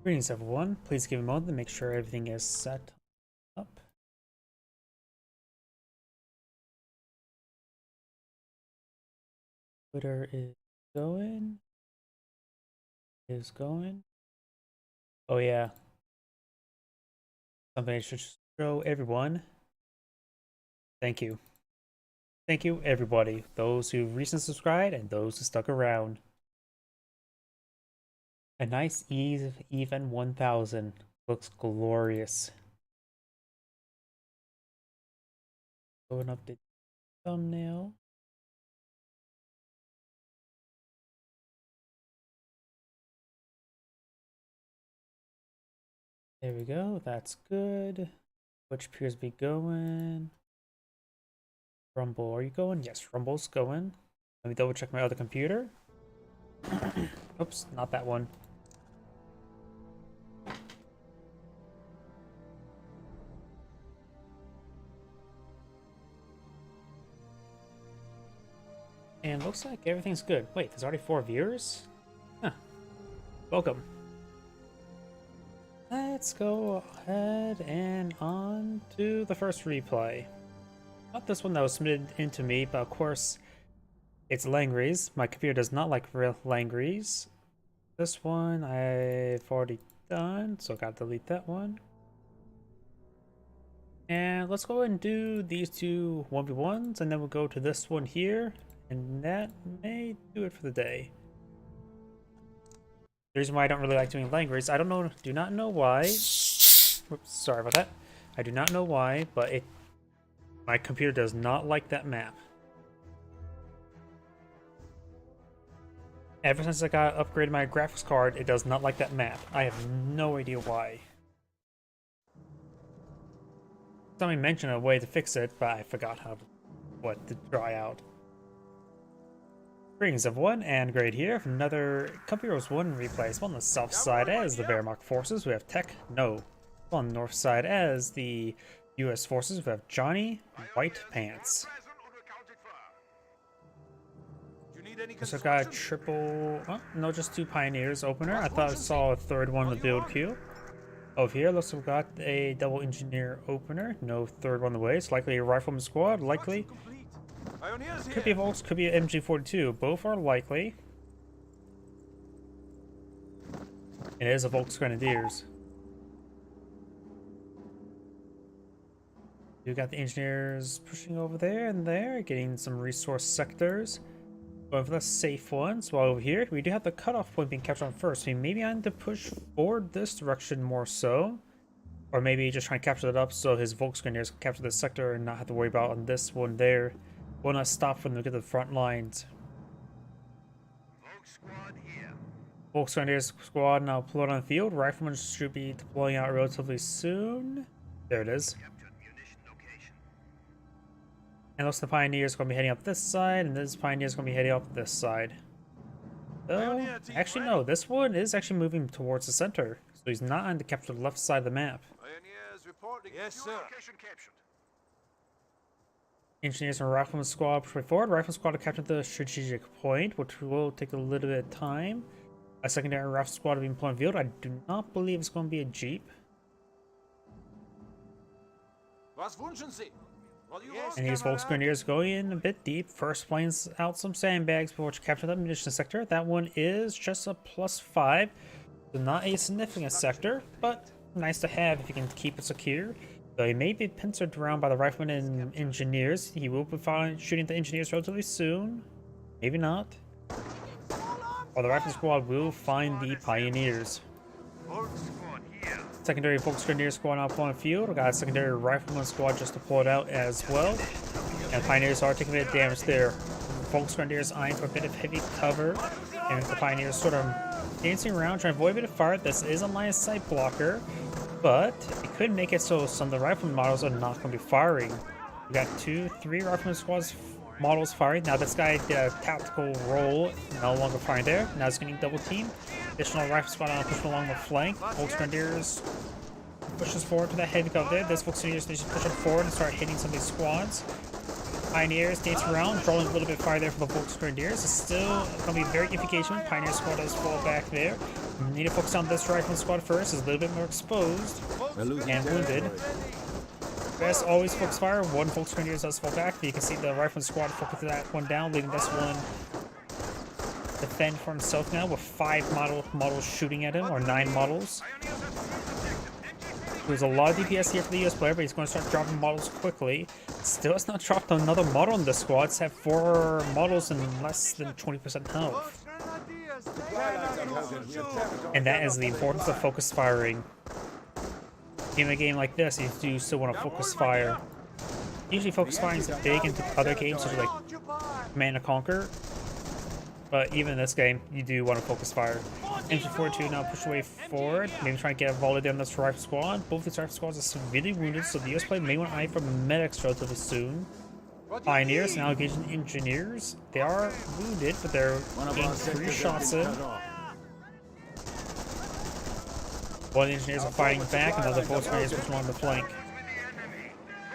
Greetings everyone, please give me a moment to make sure everything is set up. Twitter is going. Oh yeah, something I should show everyone. Thank you. Thank you everybody, those who recently subscribed and those who stuck around. A nice even 1000 looks glorious. Go and update the thumbnail. There we go, that's good. Which appears to be going. Rumble, are you going? Yes, Rumble's going. Let me double check my other computer. Oops, not that one. And looks like everything's good. Wait, there's already 4 viewers? Huh. Welcome. Let's go ahead and on to the first replay. Not this one that was submitted into me, but of course, it's Langries. My computer does not like real Langries. This one I've already done, so gotta delete that one. And let's go ahead and do these two 1v1s, and then we'll go to this one here, and that may do it for the day. The reason why I don't really like doing Langries, do not know why. Oops, sorry about that. I do not know why, but my computer does not like that map. Ever since I got upgraded my graphics card, it does not like that map. I have no idea why. Somebody mentioned a way to fix it, but I forgot what to try out. Greetings everyone, and Great here from another Company Heroes 1 replay. It's on the south side as the Wehrmacht forces. We have Tech No. On the north side as the US forces. We have Johnny White Pants. So I've got a triple, oh, no, just 2 Pioneers opener. I thought I saw a third one in the build queue. Over here, looks like we've got a double engineer opener. No third one on the way. It's likely a rifleman squad. Likely. Could be a Volks, could be an MG42. Both are likely. It is a Volks Grenadiers. You got the engineers pushing over there and there, getting some resource sectors. Going for the safe ones. While over here, we do have the cutoff point being captured on first. So maybe I need to push forward this direction more so. Or maybe just try and capture that up so his Volks Grenadiers can capture this sector and not have to worry about on this one there. Will not stop when they get to the front lines. Volks Grenadiers squad now deployed on the field. Riflemen should be deploying out relatively soon. There it is. And looks like the Pioneers going to be heading up this side, and this Pioneers going to be heading up this side. So, actually no, this one is actually moving towards the center. So he's not on the capture the left side of the map. Yes, sir. Engineers and Rifleman squad push forward. Rifleman squad to capture the strategic point, which will take a little bit of time. A secondary Rifle squad being deployed on field. I do not believe it's going to be a Jeep. And these Volks Grenadiers going in a bit deep. First planes out some sandbags before to capture the munition sector. That one is just a +5. So not a significant sector, but nice to have if you can keep it secure. So he may be pincered around by the riflemen and engineers. He will be shooting the engineers relatively soon. Maybe not. Or the rifle squad will find the Pioneers. Secondary Volks Grenadier squad now deployed on the field. We got a secondary Rifleman squad just deployed out as well. And Pioneers are taking a bit of damage there. Volks Grenadiers eyeing for a bit of heavy cover. And the Pioneers sort of dancing around, trying to avoid a bit of fire. This is a line of sight blocker. But it could make it so some of the Rifleman models are not going to be firing. We got 2, 3 Rifleman squads models firing. Now this guy did a tactical roll, no longer firing there. Now he's getting double team. Additional rifle squad on pushing along the flank. Volks Grenadiers pushes forward to that heavy cover there. This Volks Grenadiers needs to push it forward and start hitting some of these squads. Pioneers dance around, drawing a little bit fire there for the Volksgrenadiers. It's still going to be very efficacious. Pioneer squad does fall back there. Need to focus on this Rifleman squad first. It's a little bit more exposed and wounded. As always, focus fire. One Volksgrenadiers does fall back. You can see the Rifleman squad focus that one down, leaving this one defend for himself now with 5 models shooting at him, or 9 models. There's a lot of DPS here for the US player, but he's going to start dropping models quickly. Still has not dropped another model in the squad. It's had 4 models in less than 20% health. And that is the importance of focus firing. In a game like this, you do still want to focus fire. Usually focus firing is big into other games, such as like Command & Conquer. But even in this game, you do want to focus fire. MG42 now push away forward, maybe try and get a volley down this rifle squad. Both these rifle squads are severely wounded, so the US player may want to eye for medics relatively soon. Pioneers now engaging engineers. They are wounded, but they're getting 3 shots in. One of the engineers are fighting back, another Volksgrenadiers pushing along the flank.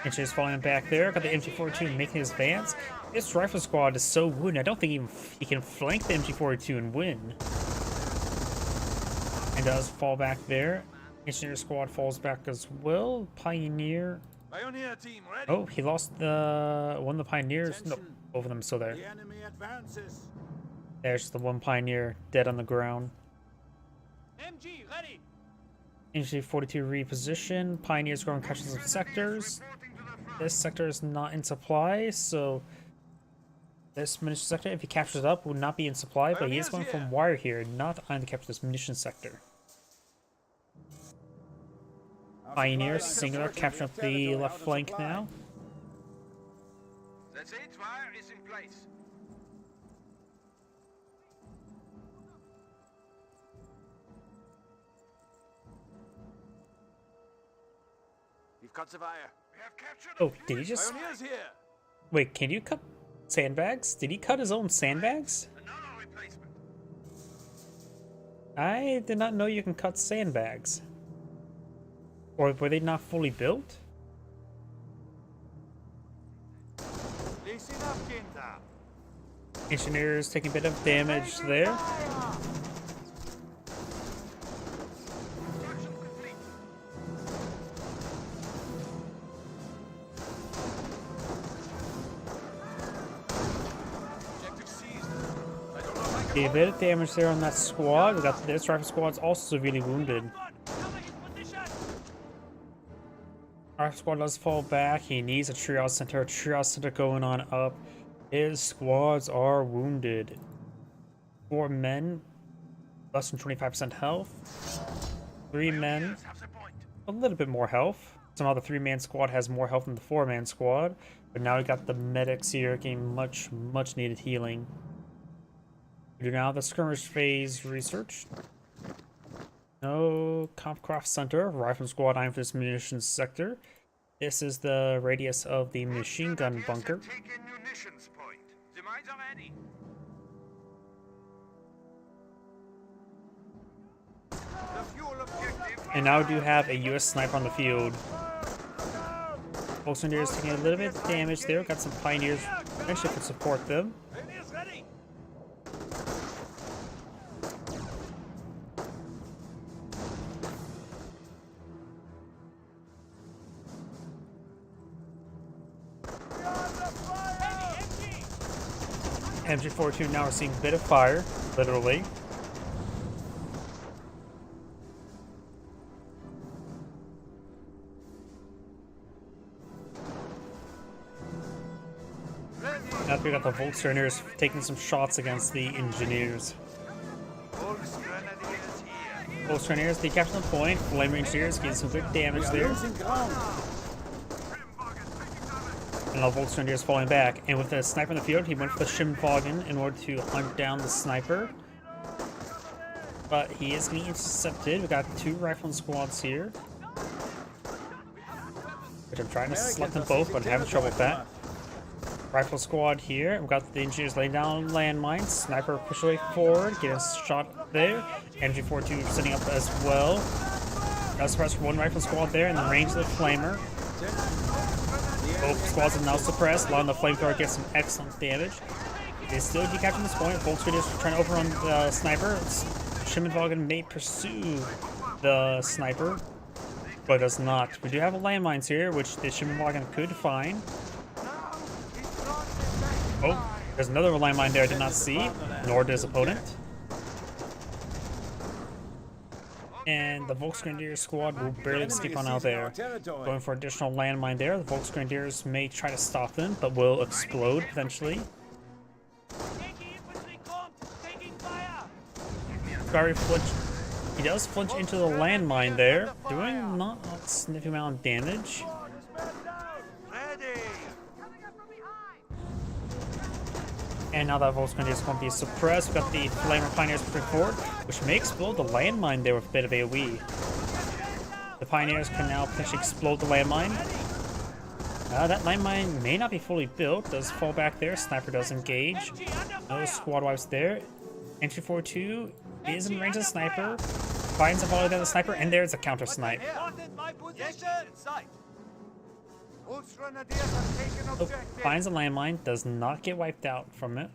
Engineers falling back there. Got the MG42 making his advance. This rifle squad is so wounded. I don't think even he can flank the MG42 and win. And does fall back there. Engineer squad falls back as well. Pioneer. Team ready. Oh, he lost one of the Pioneers. No, both of them still there. The enemy advances. There's the one Pioneer dead on the ground. MG ready. MG42 reposition. Pioneers going to capture some sectors. This sector is not in supply, so this munition sector, if he captures it up, will not be in supply, but he is going from wire here, not on to capture this munition sector. Pioneer, singular, capturing up the left flank now. That's it, wire is in place. We've cut the wire. We have captured. Oh, did he just... Pioneers here. Wait, can you cut sandbags? Did he cut his own sandbags? Another replacement. I did not know you can cut sandbags. Or were they not fully built? Listen up, Kinta. Engineers taking a bit of damage there. A bit of damage there on that squad. We got this rifle squad's also severely wounded. Rifle squad does fall back. He needs a triage center. A triage center going on up. His squads are wounded. 4 men, less than 25% health. 3 men, a little bit more health. Somehow the 3-man squad has more health than the 4-man squad. But now we got the medics here getting much needed healing. We do now have the skirmish phase research. No Kampfkraft Center. Rifle squad eyeing for this munitions sector. This is the radius of the machine gun bunker. And now we do have a US sniper on the field. Volksgrenadiers taking a little bit of damage there. Got some Pioneers actually could support them. MG42 now are seeing a bit of fire, literally. Now we got the Volksgrenadiers taking some shots against the engineers. Volksgrenadiers, they capture the point. Flame Engineers getting some good damage there. And the Volksgrenadiers falling back. And with the sniper in the field, he went for the Schimwagen in order to hunt down the sniper. But he is being intercepted. We got 2 rifling squads here. Which I'm trying to select them both, but I'm having trouble with that. Rifle squad here. We've got the engineers laying down landmines. Sniper push away forward, getting a shot there. MG42 setting up as well. Got suppressed 1 rifle squad there in the range of the flamer. Both squads are now suppressed, allowing the flamethrower to get some excellent damage. They still decapturing this point. Volkswagen is trying to overrun the sniper. Schimmelwagen may pursue the sniper, but does not. We do have landmines here, which the Schimmelwagen could find. Oh, there's another landmine there I did not see, nor did his opponent. And the Volksgrenadier squad will barely escape on out there. Going for additional landmine there. The Volksgrenadiers may try to stop them, but will explode potentially. Very flinch. He does flinch into the landmine there, doing not a significant amount of damage. And now that Volksgrenadier is going to be suppressed, we've got the Flamer Pioneers pushing forward, which may explode the landmine there with a bit of AoE. The Pioneers can now potentially explode the landmine. That landmine may not be fully built, does fall back there, Sniper does engage. No squad wipes there. Entry 4-2 is in range of the Sniper, finds a volley down the Sniper, and there's a counter snipe. Oh, finds a landmine, does not get wiped out from it.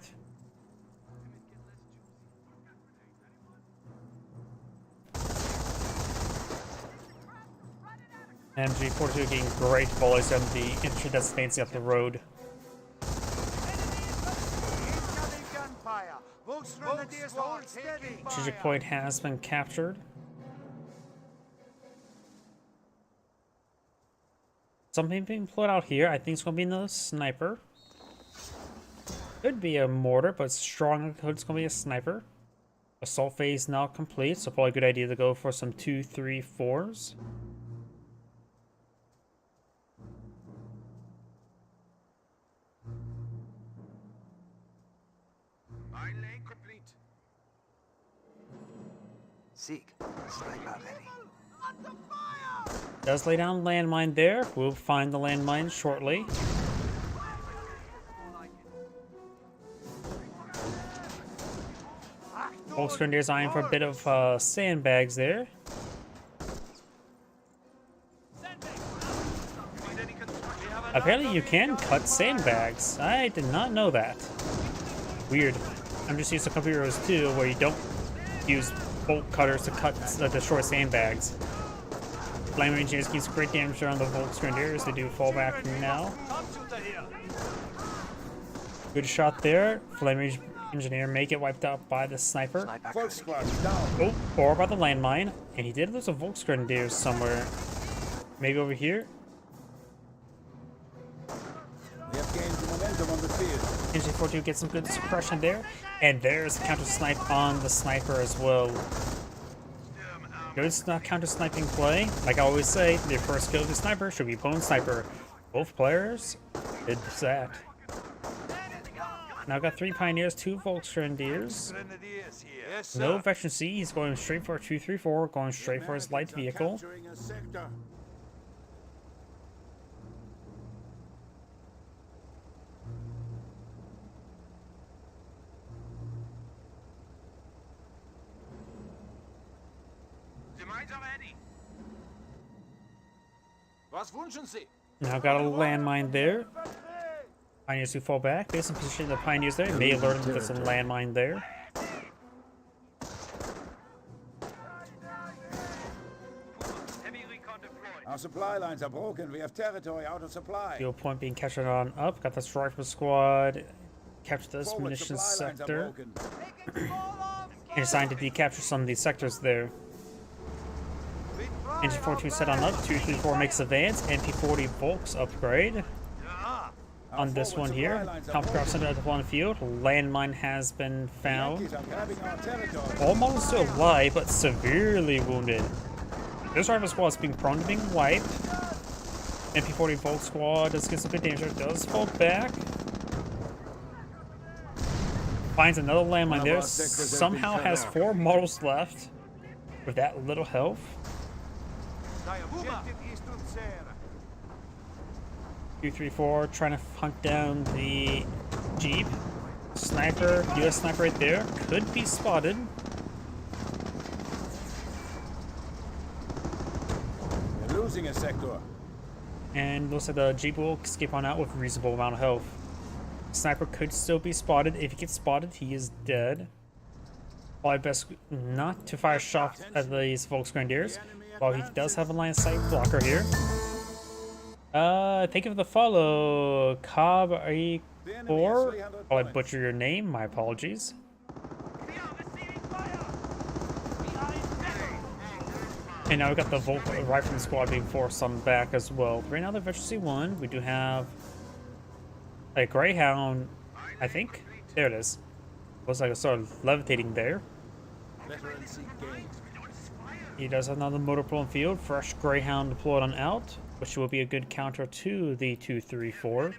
MG42 getting great volleys on the infantry that's advancing up the road. Strategic point has been captured. Something being pulled out here. I think it's going to be another sniper. Could be a mortar, but strong it's going to be a sniper. Assault phase now complete, so probably a good idea to go for some 2-3-4s. Seek. Sniper ready. Does lay down landmine there. We'll find the landmine shortly. Volksgrenadier's eyeing for a bit of sandbags there. Apparently you can cut sandbags. I did not know that. Weird. I'm just used to Company Heroes 2 where you don't use bolt cutters to cut the short sandbags. Flame Engineers keeps great damage around the Volksgrenadiers. They do fall back now. Good shot there. Flame Engineer may get wiped out by the sniper. Oh, or by the landmine. And he did lose a Volksgrenadier somewhere. Maybe over here. We have gained momentum on the field. NG42 gets some good suppression there. And there's a counter snipe on the sniper as well. Good counter sniping play. Like I always say, the first kill of the sniper should be opponent's sniper. Both players did that. Now got 3 Pioneers, 2 Volksgrenadiers. No Veteran C, he's going straight for a 2-3-4, going straight for his light vehicle. Now got a landmine there. Pioneers who fall back. There's some position of the Pioneers there. May alert them there's a landmine there. Our supply lines are broken. We have territory out of supply. Fuel point being captured on up. Got the Striker squad. Capture this munitions sector. And assigned to decapture some of these sectors there. NG42 set on up, 2-3-4 makes advance, MP40 Volks upgrade. On this one here, top craft center at the one field, landmine has been found. All models still alive, but severely wounded. This rival squad is being prone to being wiped. MP40 Volk squad does get some good damage, does fall back. Finds another landmine there, somehow has 4 models left with that little health. 2-3-4 trying to hunt down the Jeep. Sniper, US sniper right there, could be spotted. We're losing a sector. And looks like the Jeep will escape on out with a reasonable amount of health. Sniper could still be spotted. If he gets spotted, he is dead. Probably best not to fire shots at these Volksgrenadiers, while he does have a line of sight blocker here. Think of the follow. Cobb A4. Probably butcher your name. My apologies. And now we got the Rifleman squad being forced on back as well. Right now, the Veteran C1, we do have a Greyhound, I think. There it is. Looks like it's sort of levitating there. He does have another motor pool in field. Fresh Greyhound deployed on out, which will be a good counter to the 234.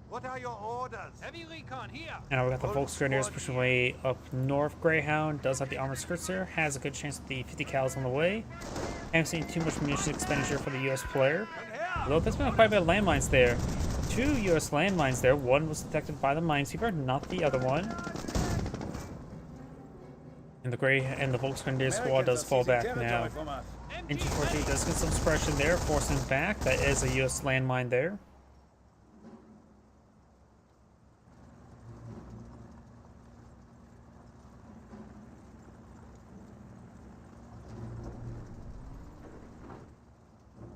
What are your orders? Heavy recon here. And now we got the Volksgrenadiers pushing away up north. Greyhound does have the armored skirts there. Has a good chance at the 50 cals on the way. Haven't seen too much munitions expenditure for the US player. Although there's been quite a bit of landmines there. 2 US landmines there. One was detected by the minesweeper, not the other one. And the Volksgrenadier squad does fall back now. NG-42 does get some suppression there, forcing him back. That is a US landmine there.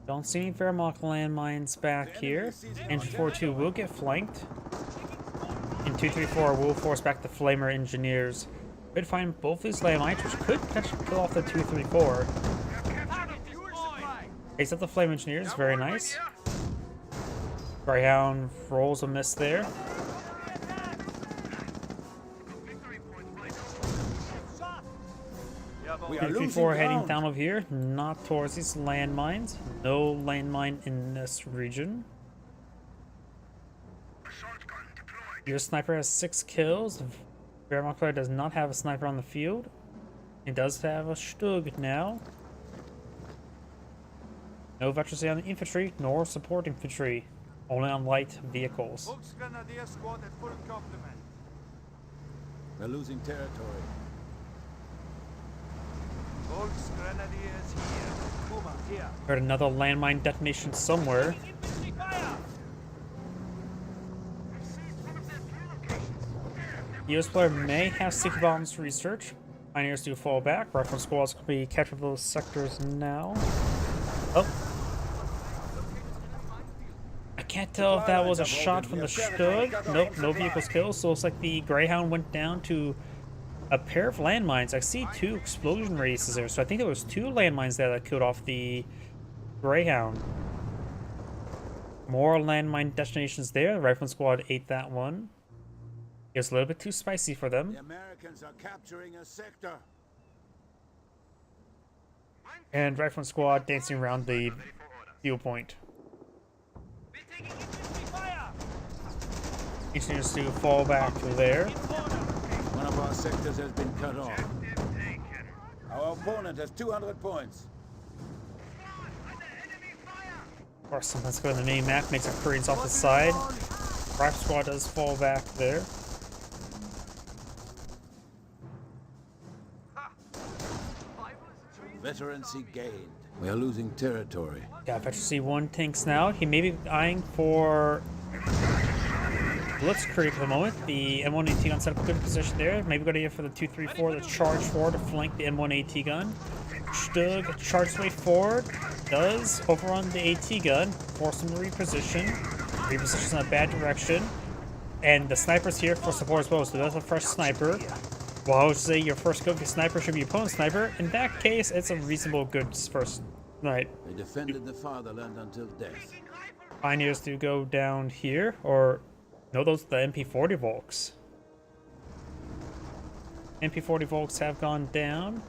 Don't see any Wehrmacht landmines back here. Engine 42 will get flanked. And 234 will force back the Flamer engineers. Could find both these landmines, which could kill off the 234. Takes up the Flame engineers, very nice. Greyhound rolls a miss there. We are 234 losing heading ground. down over here, not towards these landmines. No landmine in this region. Your sniper has 6 kills. Wehrmacht player does not have a sniper on the field. He does have a Stug now. No veterans on the infantry, nor support infantry. Only on light vehicles. Volksgrenadier squad at full complement. We're losing territory. Volksgrenadiers here. Puma here. Heard another landmine detonation somewhere. Infantry fire. US player may have sticky bombs research. Pioneers do fall back. Rifle squads can be capturing those sectors now. Oh. I can't tell if that was a shot from the Stug. Nope, no vehicles killed. So it's like the Greyhound went down to a pair of landmines. I see 2 explosion radiuses there. So I think there was 2 landmines there that killed off the Greyhound. More landmine detonations there. The Rifleman squad ate that one. It was a little bit too spicy for them. The Americans are capturing a sector. And Rifleman squad dancing around the fuel point. We're taking infantry fire. Engineers to fall back to there. One of our sectors has been cut off. Our opponent has 200 points. Of course, let's go to the main map, make some Koreans off the side. Rifle squad does fall back there. Veterancy gained. We are losing territory. Yeah, Veteran C1 tanks now. He may be eyeing for Blitzkrieg at the moment. The M1 AT gun set up a good position there. Maybe go to here for the 234 to charge forward to flank the M1 AT gun. Stug charges way forward. Does overrun the AT gun. Force him to reposition. Repositions in a bad direction. And the sniper's here for support as well. So that's a fresh sniper. Well, I would say your first go sniper should be opponent sniper. In that case, it's a reasonable good first night. They defended the fatherland until death. Pioneers do go down here, or no, those are the MP40 Volks. MP40 Volks have gone down.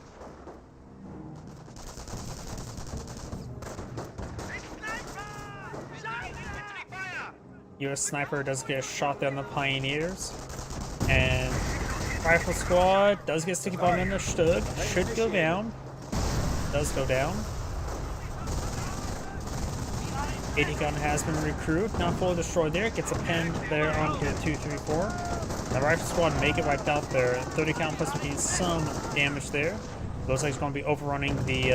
US sniper does get a shot down the Pioneers, and Rifle squad does get sticky bomb in the Stug. Should go down. Does go down. AT gun has been recruited, not fully destroyed there. Gets a pen there onto the 234. The Rifle squad may get wiped out there. 30 count plus would need some damage there. Looks like he's going to be overrunning the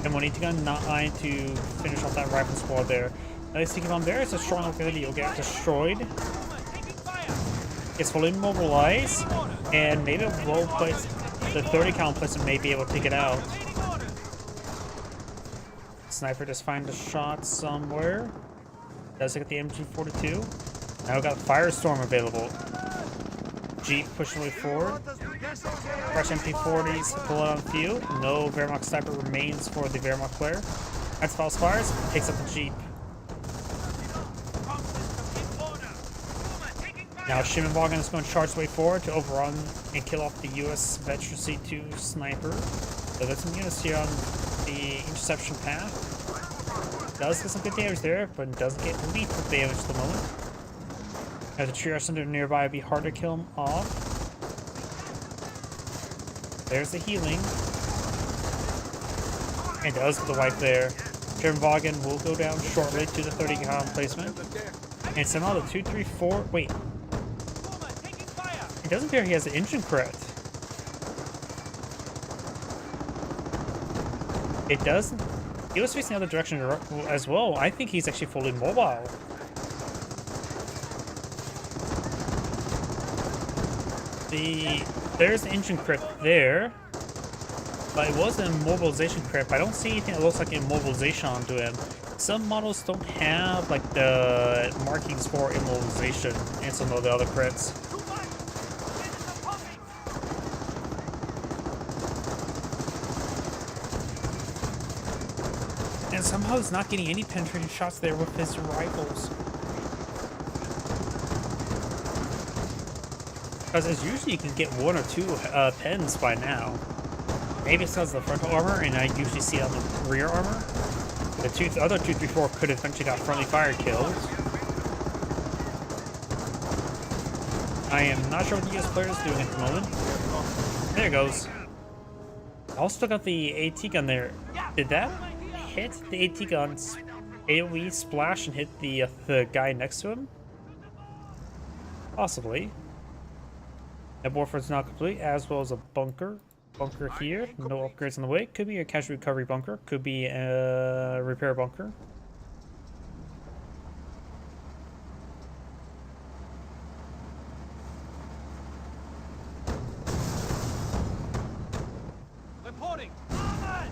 M180 gun, not eyeing to finish off that rifle squad there. Nice to keep on there. It's a strong ability. You'll get destroyed. Taking fire. Gets fully immobilized, and maybe a roll place, the 30 count place, may be able to take it out. Waiting orders. Sniper just find a shot somewhere. Does get the MG42. Now we've got Firestorm available. Jeep pushing way forward. Fresh MP40s pull out on field. No Wehrmacht sniper remains for the Wehrmacht player. As false fires, takes up the Jeep. Now Schimmelwagen is going to charge way forward to overrun and kill off the US Veteran C2 sniper. So there's some units here on the interception path. Does get some good damage there, but doesn't get lethal damage at the moment. As the triage center nearby, it'd be hard to kill him off. There's the healing. And does get the wipe there. Schimmelwagen will go down shortly to the 30 count placement. And somehow the 234. Wait. It doesn't appear he has an engine crit. It doesn't. He was facing the other direction as well. I think he's actually fully mobile. There's the engine crit there. But it was an immobilization crit, but I don't see anything that looks like immobilization onto him. Some models don't have like the markings for immobilization and some of the other crits. And somehow he's not getting any penetrating shots there with his rifles. Because as usually you can get one or two pens by now. Maybe it's because of the frontal armor, and I usually see it on the rear armor. The other 234 could have eventually got friendly fire kills. I am not sure what the US player is doing at the moment. There it goes. Also got the AT gun there. Did that hit the AT gun's AoE splash and hit the guy next to him? Possibly. That Warford's not complete, as well as a bunker. Bunker here, no upgrades on the way. Could be a casualty recovery bunker, could be a repair bunker. Reporting.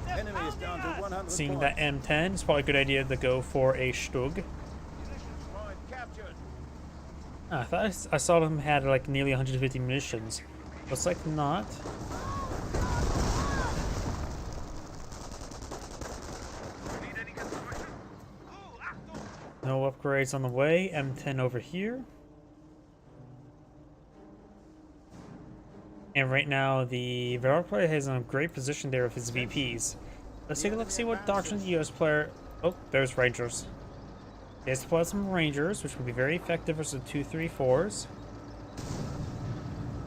Enemy is down to 100 Seeing points. that M10, it's probably a good idea to go for a Stug. Position point captured. I thought I saw them had like nearly 150 munitions. Looks like not. No upgrades on the way. M10 over here. And right now, the Wehrmacht player is in a great position there with his VPs. Let's take a look, see what doctrine the US player... Oh, there's Rangers. He has to pull out some Rangers, which will be very effective versus 234s.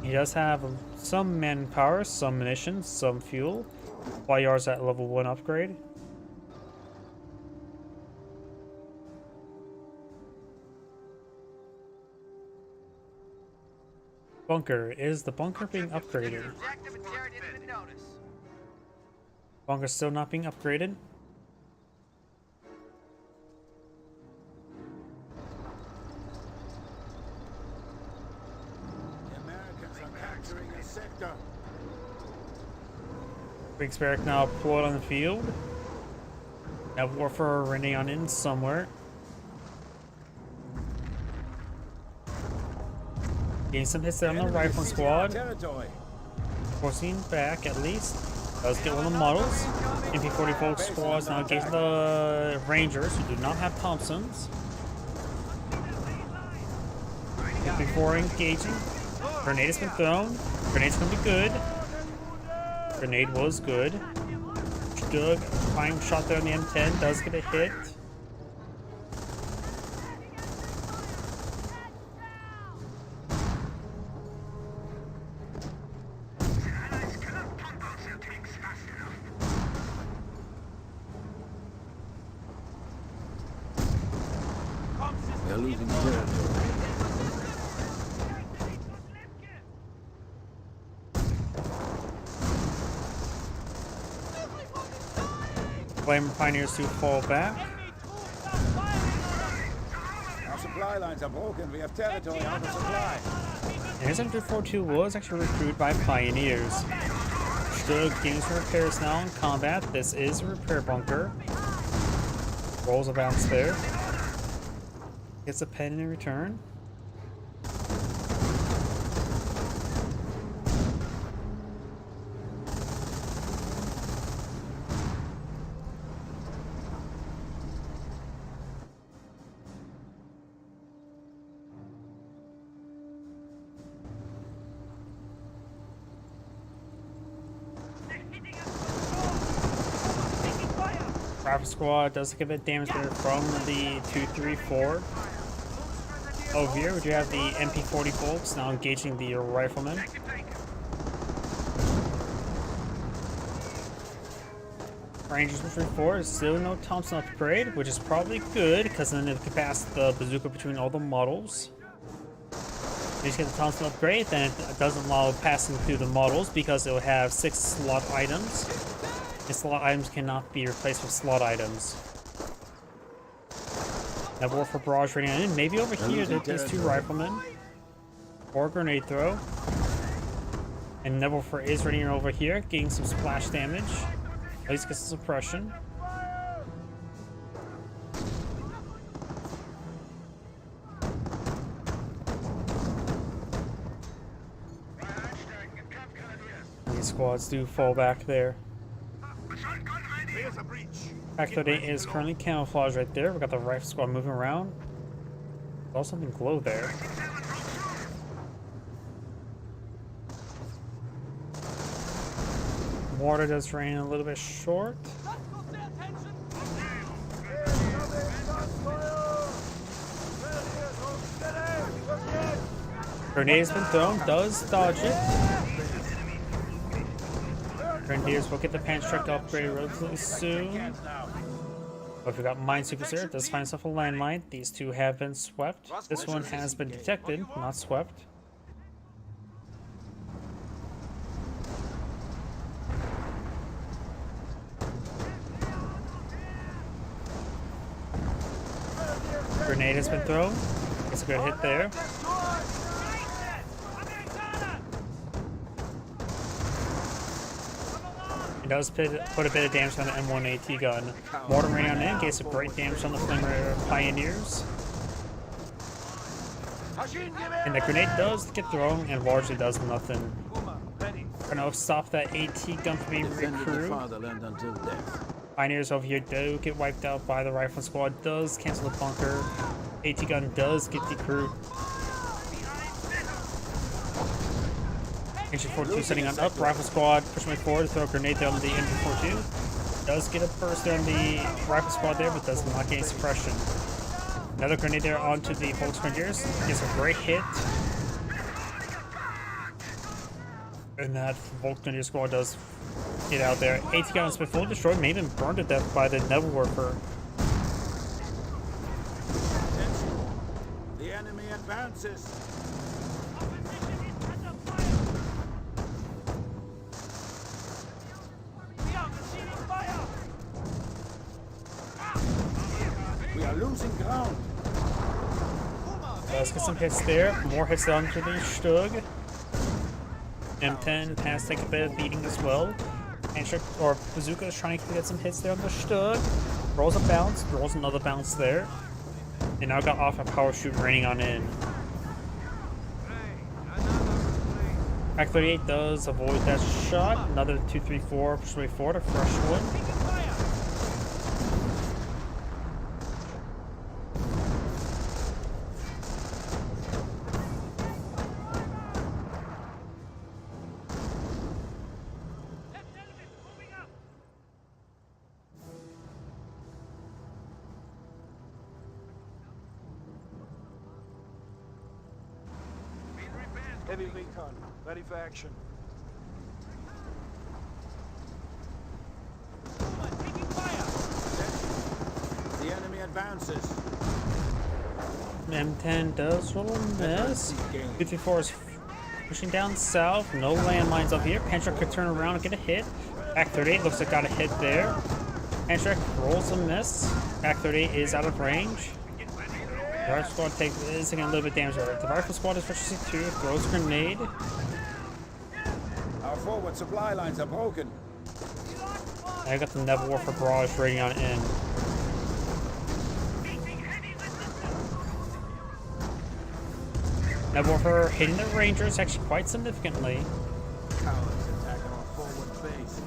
He does have some manpower, some munitions, some fuel. YR's at level 1 upgrade. Bunker. Is the bunker being upgraded? Bunker's still not being upgraded. The Americans are capturing a sector. Briggs Barrack now deployed on the field. Now Warfare running on in somewhere. Getting some hits there on the rifle squad. Territory. Forcing back at least. Does get one of the models. MP40 squads now engaging the Rangers who do not have Thompsons. Before engaging. Grenade has been thrown. Grenade's gonna be good. Grenade was good. Stug, fine shot there on the M10, does get a hit. They're losing territory. Flame Pioneers do fall back. Enemy troops are firing! Our supply lines are broken. We have territory out of supply. And his M342 was actually recruited by Pioneers. Stug gains some repairs now in combat. This is a repair bunker. Rolls a bounce there. Gets a pen in return. Rifle Squad does take a bit of damage there from the 234. Over here, we do have the MP40 bolts now engaging the riflemen. Rangers 134 is still no Thompson upgrade, which is probably good because then it can pass the bazooka between all the models. If you get the Thompson upgrade, then it doesn't allow passing through the models because it will have 6 slot items. And slot items cannot be replaced with slot items. Now war for barrage rating in. Maybe over here these 2 riflemen. Or grenade throw. And Neville for is running over here, getting some splash damage. At least gets some suppression. These squads do fall back there. Pack 38 is currently camouflaged right there. We got the rifle squad moving around. Saw something glow there. Water does rain a little bit short. Grenade has been thrown, does dodge it. Grenadiers will get the pan strike upgrade relatively soon. But we got Minesweepers there. It does find itself a landmine. These 2 have been swept. This one has been detected, not swept. Grenade has been thrown. It's a good hit there. It does put a bit of damage on the M1AT gun. Mortar rain on in, gets some great damage on the Flamer Pioneers. And the grenade does get thrown and largely does nothing. Gonna stop that AT gun from being recruited. Pioneers over here do get wiped out by the rifle squad, does cancel the bunker. AT gun does get decrewed. MG42 setting on up, rifle squad pushing forward to throw a grenade there on the MG42. Does get a burst there on the rifle squad there, but does not gain suppression. Another grenade there onto the Volksgrenadiers. Gets a great hit. And that Volksgrenadier squad does get out there. AT gun has been fully destroyed, maybe even burned to death by the Neville Worker. The enemy advances. We are losing ground. Does get some hits there. More hits onto the Stug. M10 has taken a bit of beating as well. And or Bazooka is trying to get some hits there on the Stug. Rolls a bounce, rolls another bounce there. And now got off a power shoot raining on in. Pack 38 does avoid that shot. Another 234 straight forward, a fresh one. Heavy recon, ready for action. Taking fire! The enemy advances. M10 does roll a miss. 234 is pushing down south. No landmines up here. Pantra could turn around and get a hit. Pack 38 looks like got a hit there. Handshake rolls a miss. Pack 38 is out of range. The rifle squad is taking a little bit of damage. The rifle squad is purchasing 2, throws a grenade. Our forward supply lines are broken. I got the Nebel Warfare barrage rating on in. Nebel Warfare hitting the Rangers actually quite significantly. Cowards attacking our forward base.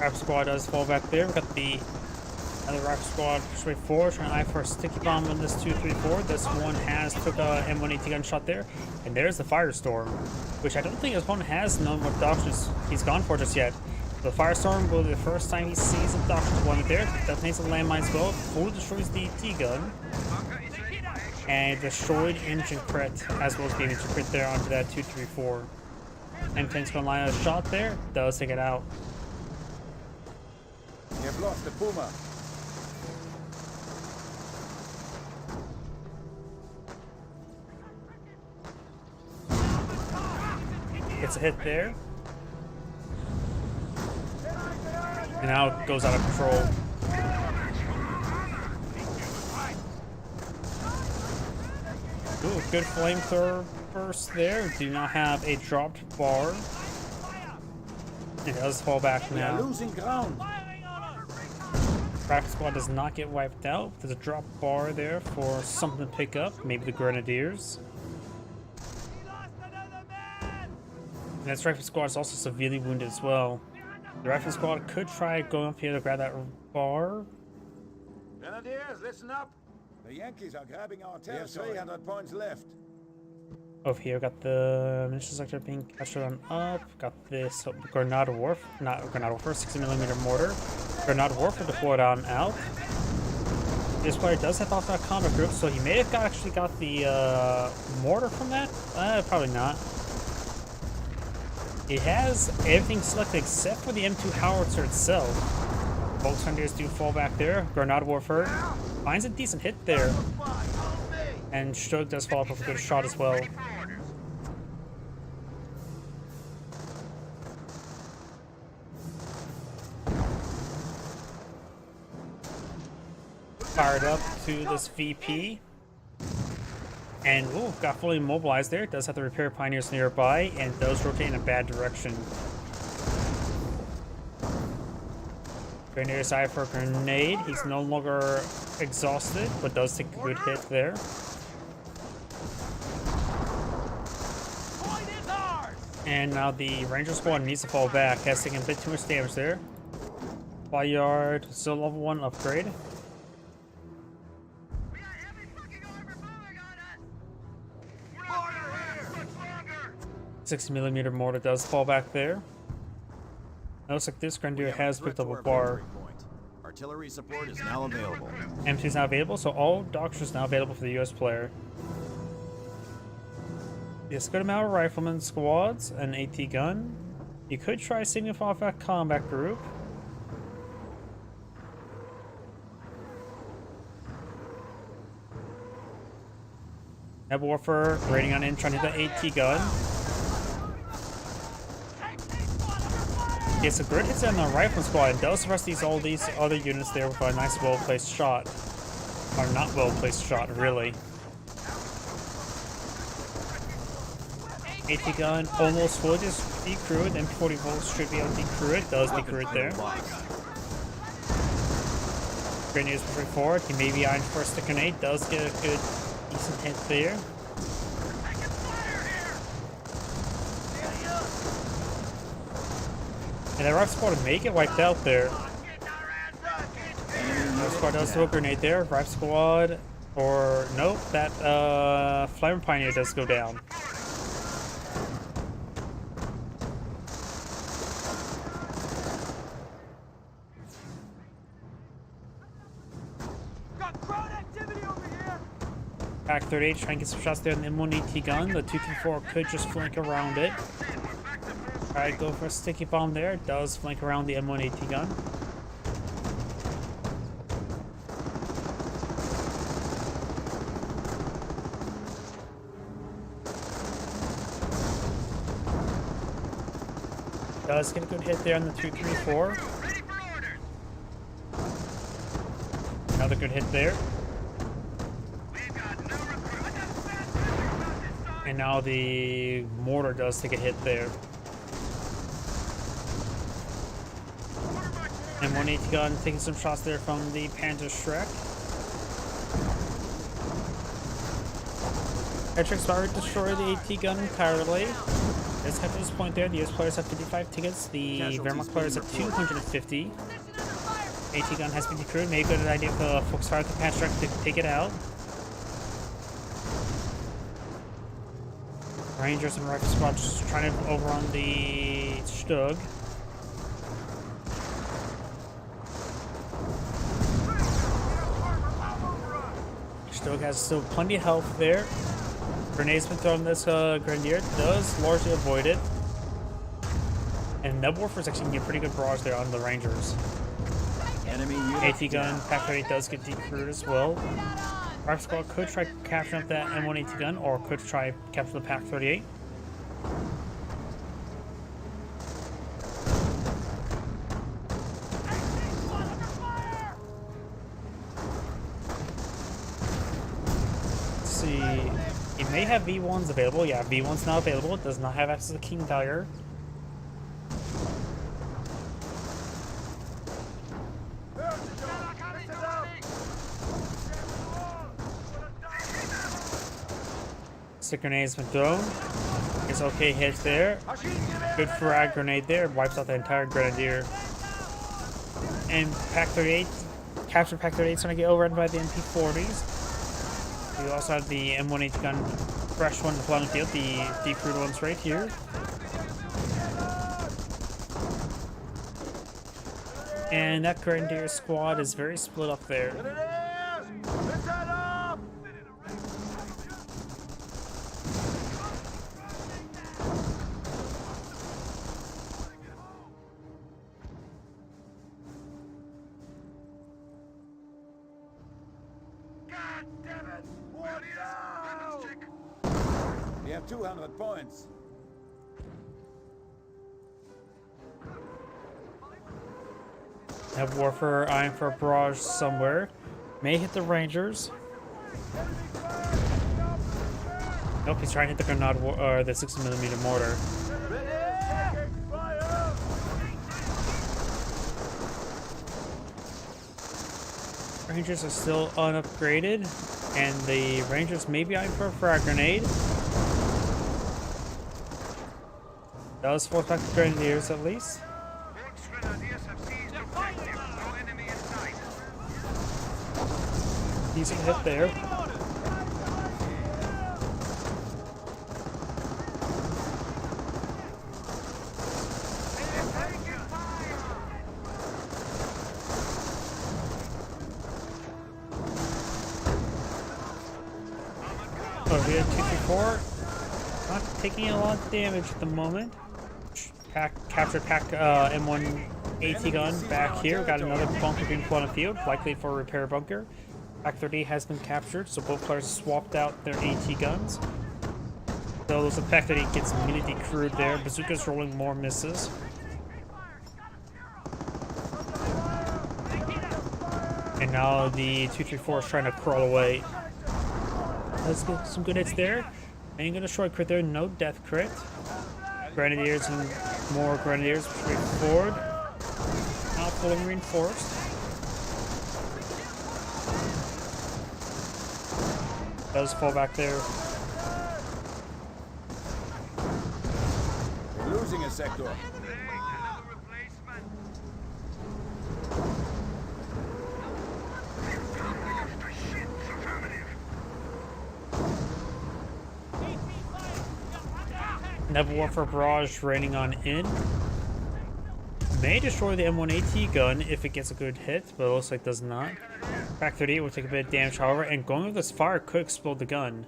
Rifle squad does fall back there. We got the other rifle squad straight forward, trying to eye for a sticky bomb on this 234. This one has took a M1AT gun shot there, and there's the Firestorm, which I don't think his opponent has known what doctrines he's gone for just yet. The Firestorm will be the first time he sees a doctrine deployment there. Detonates a landmine as well, fully destroys the AT gun, and destroyed engine crit as well as the engine crit there onto that 234. M10's gonna line a shot there, does take it out. We have lost the Puma. Gets a hit there. And now it goes out of control. Ooh, good flamethrower burst there. Do not have a dropped bar. It does fall back We are now. losing ground. Rifle squad does not get wiped out. There's a drop bar there for something to pick up. Maybe the Grenadiers. And this rifle squad is also severely wounded as well. The rifle squad could try going up here to grab that bar. Grenadiers, listen up. The Yankees are grabbing our territory. We have 300 points left. Over here, got the munition sector being captured on up. Got this Granada Warf, not Granada Warfare, 60mm mortar. Granada Warfare deployed on out. This player does have off that combat group, so he may have actually got the mortar from that. Probably not. It has everything selected except for the M2 howitzer itself. Both Grenadiers do fall back there. Granada Warfare finds a decent hit there. And Stug does follow up with a good shot as well. Fired up to this VP. And ooh, got fully immobilized there. Does have the repair pioneers nearby and does rotate in a bad direction. Grenadiers eye for a grenade. He's no longer exhausted, but does take a good hit there. And now the Ranger squad needs to fall back. Has taken a bit too much damage there. Fly yard, still level 1 upgrade. We got heavy fucking armor moving on us! Mortar here! Much longer! 60mm mortar does fall back there. It looks like this Grenadier has picked up a bar. Artillery support is now available. M2 is now available, so all doctrines now available for the US player. Yes, good amount of rifleman squads, an AT gun. You could try signify that combat group. Nebel Warfare raiding on in, trying to hit the AT gun. Yes, a good hits on the rifle squad and does arrest all these other units there with a nice well-placed shot. Or not well-placed shot, really. AT gun almost fully just decrew it, and 40 volts should be able to decrew it. Does decrew it there. Grenadiers pushing forward. He may be eyeing for a stick grenade. Does get a good, decent hit there. And the rifle squad may get wiped out there. Rifle squad does throw a grenade there. Rifle squad, or nope, that Flamer Pioneer does go down. Got crowd activity over here. Pack 38 trying to get some shots there on the M1AT gun. The 234 could just flank around it. Alright, go for a sticky bomb there. It does flank around the M1AT gun. Does get a good hit there on the 234. Ready for orders. Another good hit there. We've got new recruits. And now the mortar does take a hit there. And 180 gun taking some shots there from the Panther Shrek. Patrick Sparrow destroyed the AT gun entirely. Let's cut to this point there. The US players have 55 tickets. The Wehrmacht players have 250. AT gun has been decrewed. Maybe a good idea for folks fire the Panther Shrek to take it out. Rangers and Rifle Squad just trying to overrun the Stug. Stug has still plenty of health there. Grenades been thrown this Grenadier. Does largely avoid it. And Nebworfer is actually getting a pretty good barrage there on the Rangers. Enemy unit AT gun, Pac-38 does get decrewed as well. Rifle Squad could try capturing up that M1AT gun, or could try capture the Pac-38. Let's see. He may have V1s available. Yeah, V1's not available. It does not have access to King Tiger. Stick grenades been thrown. It's okay hits there. Good frag grenade there. Wipes out the entire Grenadier. And Pac-38, captured Pac-38 trying to get overrun by the MP-40s. We also have the M180 gun, fresh one on the field, the decrewed ones right here. And that Grenadier squad is very split up there. God damn it! What is? We have 200 points. Have Warfare eyeing for a barrage somewhere. May hit the Rangers. Nope, he's trying to hit the Grenade or the 60mm mortar. Rangers are still unupgraded, and the Rangers may be eyeing for a frag grenade. Does force back the Grenadiers at least. Both Grenadiers have seized objective. No enemy in sight. Decent hit there. Oh, we have 234. Not taking a lot of damage at the moment. Captured M1 AT gun back here. Got another bunker being put on the field, likely for a repair bunker. Pac-38 has been captured, so both players swapped out their AT guns. So looks like Pac-38 gets immediately decrewed there. Bazooka's rolling more misses. And now the 234 is trying to crawl away. Let's get some good hits there. Ain't gonna destroy crit there, no death crit. Grenadiers and more Grenadiers straight forward. Not fully reinforced. Does fall back there. We're losing a sector. Another replacement. Never Warfare Barrage raining on in. May destroy the M1AT gun if it gets a good hit, but it looks like it does not. Pac-38 will take a bit of damage, however, and going with this fire could explode the gun.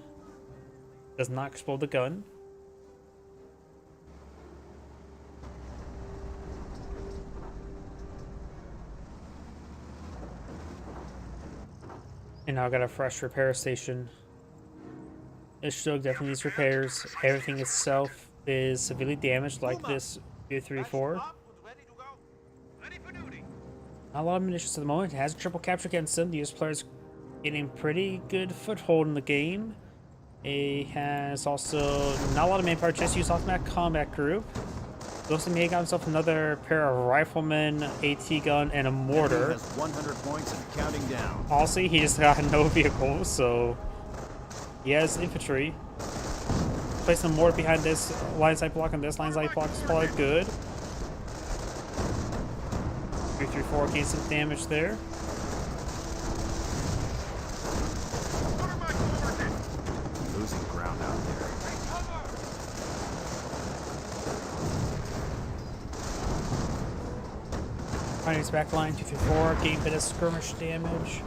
Does not explode the gun. And now I got a fresh repair station. This Stug definitely needs repairs. Everything itself is severely damaged, like this 2, 3, 4. Ready for duty. Not a lot of munitions at the moment. It has a triple capture against him. The US player's getting pretty good foothold in the game. He has also not a lot of manpower, just used automatic combat group. Looks like he got himself another pair of riflemen, AT gun, and a Enemy mortar. has 100 points and counting down. Honestly, he just got no vehicles, so he has infantry. Place some mortar behind this line sight block, and this line sight block is probably good. 3, 3, 4 gain some damage there. Losing ground out there. Finding his back line, 2, 3, 4, gain a bit of skirmish damage.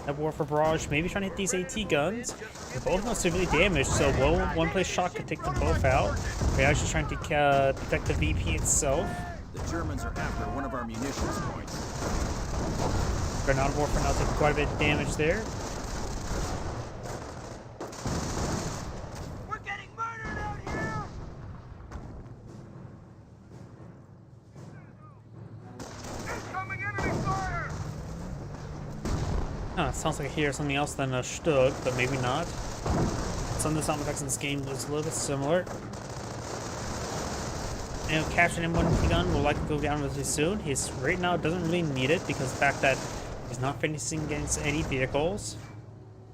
That war for barrage, maybe trying to hit these AT guns. They're both not severely damaged, so one place shot could take them both out. They're actually trying to protect the VP itself. The Germans are after one of our munitions points. Granada Warfare now taking quite a bit of damage there. We're getting murdered out here! Incoming enemy fire. It sounds like I hear something else than a Stug, but maybe not. Some of the sound effects in this game is a little bit similar. And capturing M1 gun will likely go down really soon. He's right now doesn't really need it because of the fact that he's not finishing against any vehicles.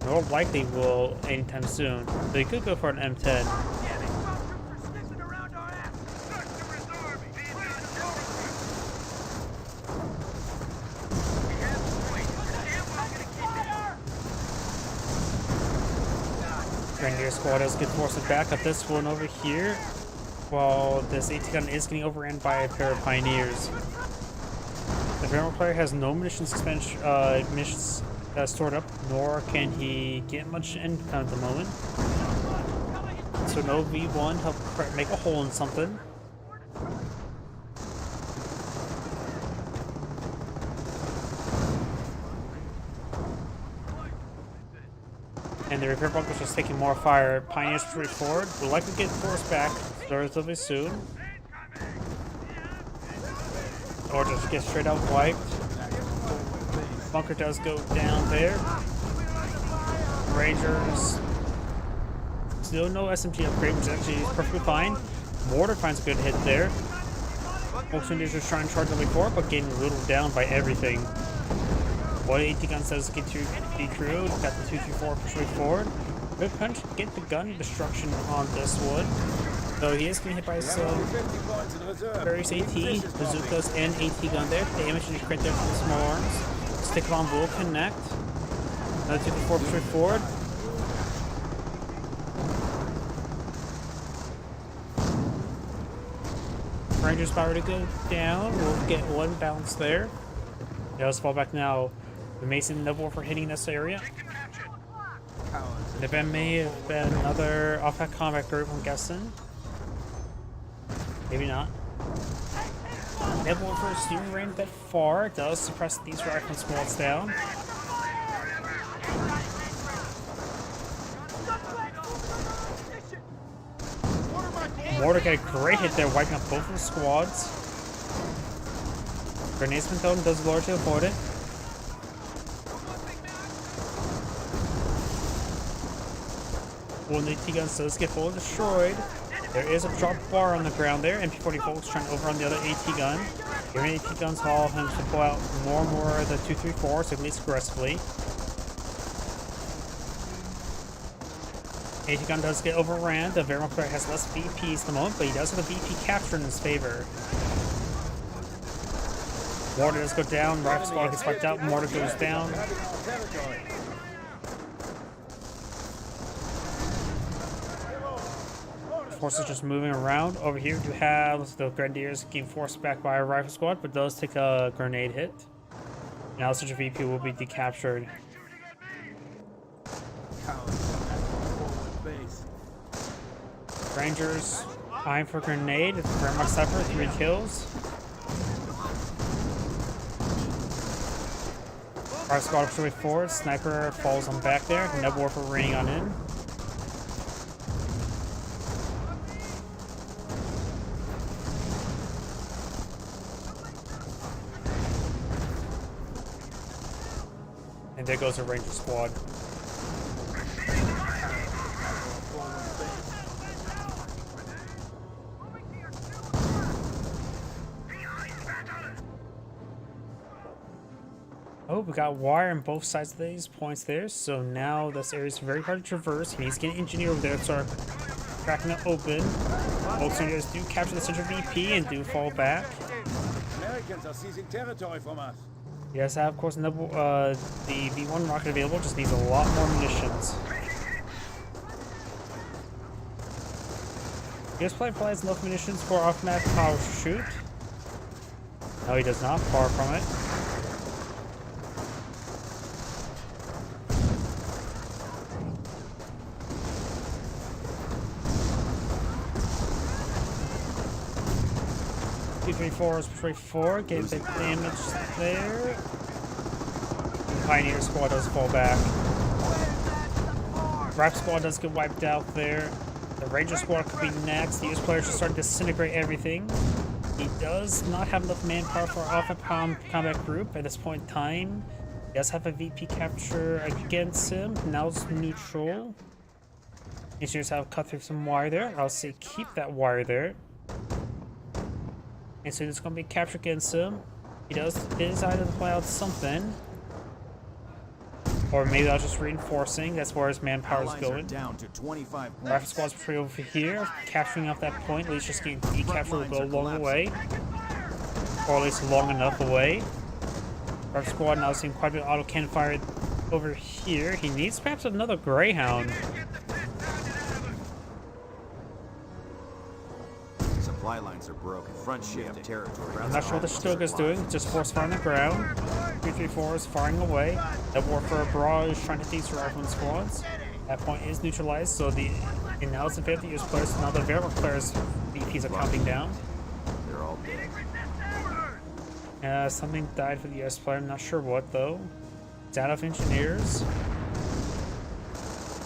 Nor likely will anytime soon. So he could go for an M10. Damn it! Ground troops are sniffing around our ass! Search the reserve. We have point. Damn well gonna keep it. Grenadier squad has good forces back up this one over here. While this AT gun is getting overrun by a pair of pioneers. The Veteran player has no munitions missions stored up, nor can he get much income at the moment. So no V1 help make a hole in something. And the repair bunker's just taking more fire. Pioneers retreat forward. We'll likely get forced back relatively soon. Or just get straight out wiped. Bunker does go down there. Rangers. Still no SMG upgrade, which actually is perfectly fine. Mortar finds a good hit there. Most Indians are trying to charge the way forward, but getting whittled down by everything. What AT gun says get to be crewed. Got the 2, 3, 4 push way forward. Good punch, get the gun destruction on this one. So he is getting hit by some 50 points in reserve. various AT, bazookas, and AT gun there. Damage is right there from the small arms. Stick bomb will connect. Another 2, 3, 4 push way forward. Rangers about ready to go down. We'll get one bounce there. Yeah, let's fall back now. The Mason Noble for hitting this area. The event may have been another off-pack combat group, I'm guessing. Maybe not. Noble for steering range a bit far. It does suppress these rifleman squads down. Mortar got a great hit there, wiping out both of the squads. Grenade Spinton does largely avoid it. When the AT-guns does get fully destroyed, there is a drop bar on the ground there. MP40 folks trying to overrun the other AT-gun. Giving AT-guns all him to pull out more and more of the 2, 3, 4, so at least aggressively. AT-gun does get overran. The Wehrmacht player has less VPs at the moment, but he does have a VP capture in his favor. Mortar does go down, rifle squad gets wiped out, mortar goes down. Forces just moving around. Over here you have the Grenadiers getting forced back by a rifle squad, but does take a grenade hit. Now such a VP will be decaptured. Rangers eyeing for grenade. Wehrmacht sniper, 3 kills. Our squad pushes forward. Sniper falls on back there. Noble Warfare raining on in. And there goes the Ranger squad. Oh, we got wire on both sides of these points there, so now this area is very hard to traverse. He needs to get an engineer over there to start cracking it open. Both soldiers do capture the center VP and do fall back. Americans are seizing territory from us. He does have, of course, the V1 rocket available, just needs a lot more munitions. This player probably has enough munitions for off-map power shoot. No, he does not. Far from it. Four, get a bit damage there. Pioneer squad does fall back. Rap squad does get wiped out there. The Ranger squad could be next. The US players should start to disintegrate everything. He does not have enough manpower for off a combat group at this point in time. He does have a VP capture against him. Now it's neutral. Engineers have cut through some wire there. I'll say keep that wire there. And so it's going to be captured against him. He does either play out something. Or maybe that's just reinforcing. That's where his manpower is going. Down to 25 points. Rapid squad's pretty over here. Capturing off that point. At least just getting decaptured will go a long way. Or at least long enough away. Rapid squad now seeing quite a bit of auto cannon fire over here. He needs perhaps another Greyhound. Supply lines are broken. Front shift territory. I'm not sure what the Stoga's doing. Just force fire on the ground. 334 is firing away. The Warfare Barrage trying to hit these rifleman squads. That point is neutralized, so and now it's in favor of the US players. Now the Wehrmacht players' VPs are counting down. They're all dead. Something died for the US player. I'm not sure what though. It's out of engineers.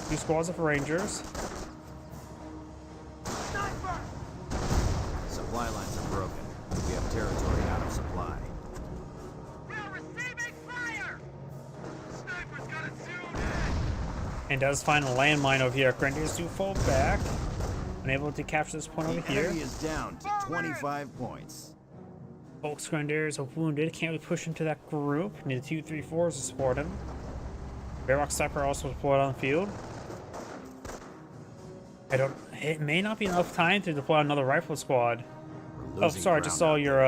2 squads of Rangers. Supply lines are broken. We have territory out of supply. We're receiving fire! Sniper's got it zoomed in! And does find a landmine over here. Grenadiers do fall back. Unable to capture this point over The here. enemy is down to 25 points. Folks Grenadiers are wounded. Can't really push into that group. Need the 234s to support him. Wehrmacht Sniper also deployed on the field. It may not be enough time to deploy another rifle squad. Oh, sorry, I just saw your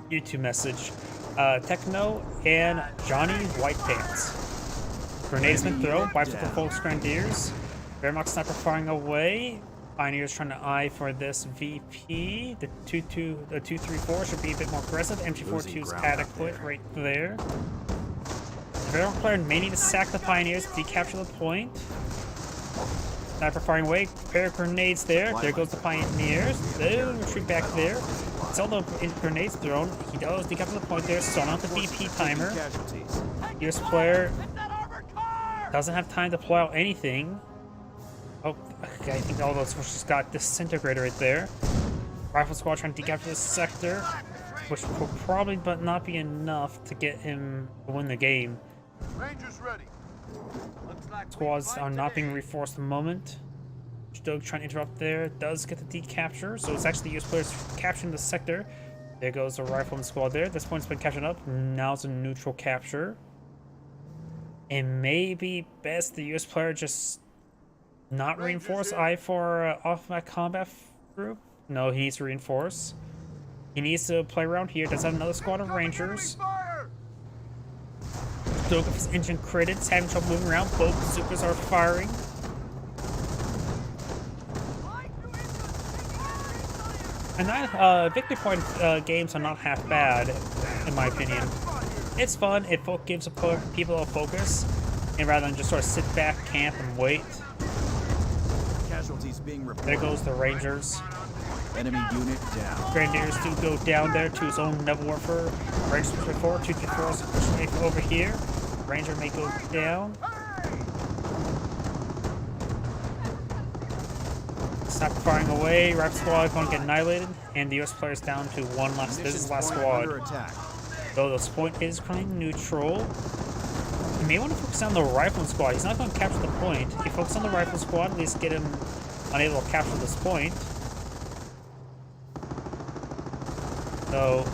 YouTube message. Techno and Johnny White Pants. Grenades been thrown, wipes up the Folks Grenadiers. Wehrmacht Sniper firing away. Pioneers trying to eye for this VP. The 234 should be a bit more aggressive. MG42 is adequate right there. The Wehrmacht player may need to sack the Pioneers to decapture the point. Sniper firing away. Pair of grenades there. There goes the Pioneers. They'll retreat back there. It's all the grenades thrown. He does decapture the point there. Still not the VP timer. US player doesn't have time to pull out anything. Oh, okay, I think all those just got disintegrated right there. Rifle squad trying to decapture this sector, which will probably but not be enough to get him to win the game. Rangers ready. Looks like Squads are not being reinforced at the moment. Stoke trying to interrupt there. Does get the decapture, so it's actually the US players capturing the sector. There goes the rifleman squad there. This point's been captured up. Now it's a neutral capture. It may be best the US player just not reinforce I for off my combat group. No, he needs to reinforce. He needs to play around here. Does have another squad of Rangers. Stoke of his engine credits, having trouble moving around. Both supers are firing. And that victory point games are not half bad, in my opinion. It's fun. It gives people a focus, and rather than just sort of sit back, camp, and wait. Casualties being reported. There goes the Rangers. Enemy unit down. Grenadiers do go down there to his own Nebel Warfare. Rangers before 234 is pushing over here. Ranger may go down. Stop firing away. Rap squad going to get annihilated, and the US players down to one last. This is the last squad. Under attack. Though this point is currently neutral. You may want to focus on the rifle squad. He's not going to capture the point. If you focus on the rifle squad, at least get him unable to capture this point. So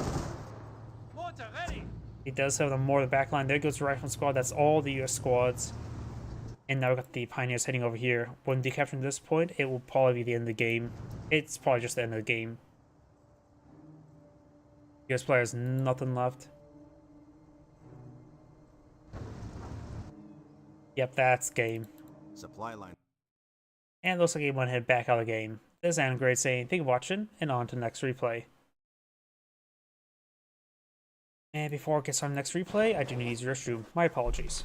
he does have the more of the back line. There goes the rifle squad. That's all the US squads. And now we've got the Pioneers heading over here. When decapturing this point, it will probably be the end of the game. It's probably just the end of the game. US player has nothing left. Yep, that's game. Supply line. And looks like he went head back out of the game. This is Adam Great saying thank you for watching, and on to the next replay. And before I get started on the next replay, I do need to use the restroom. My apologies.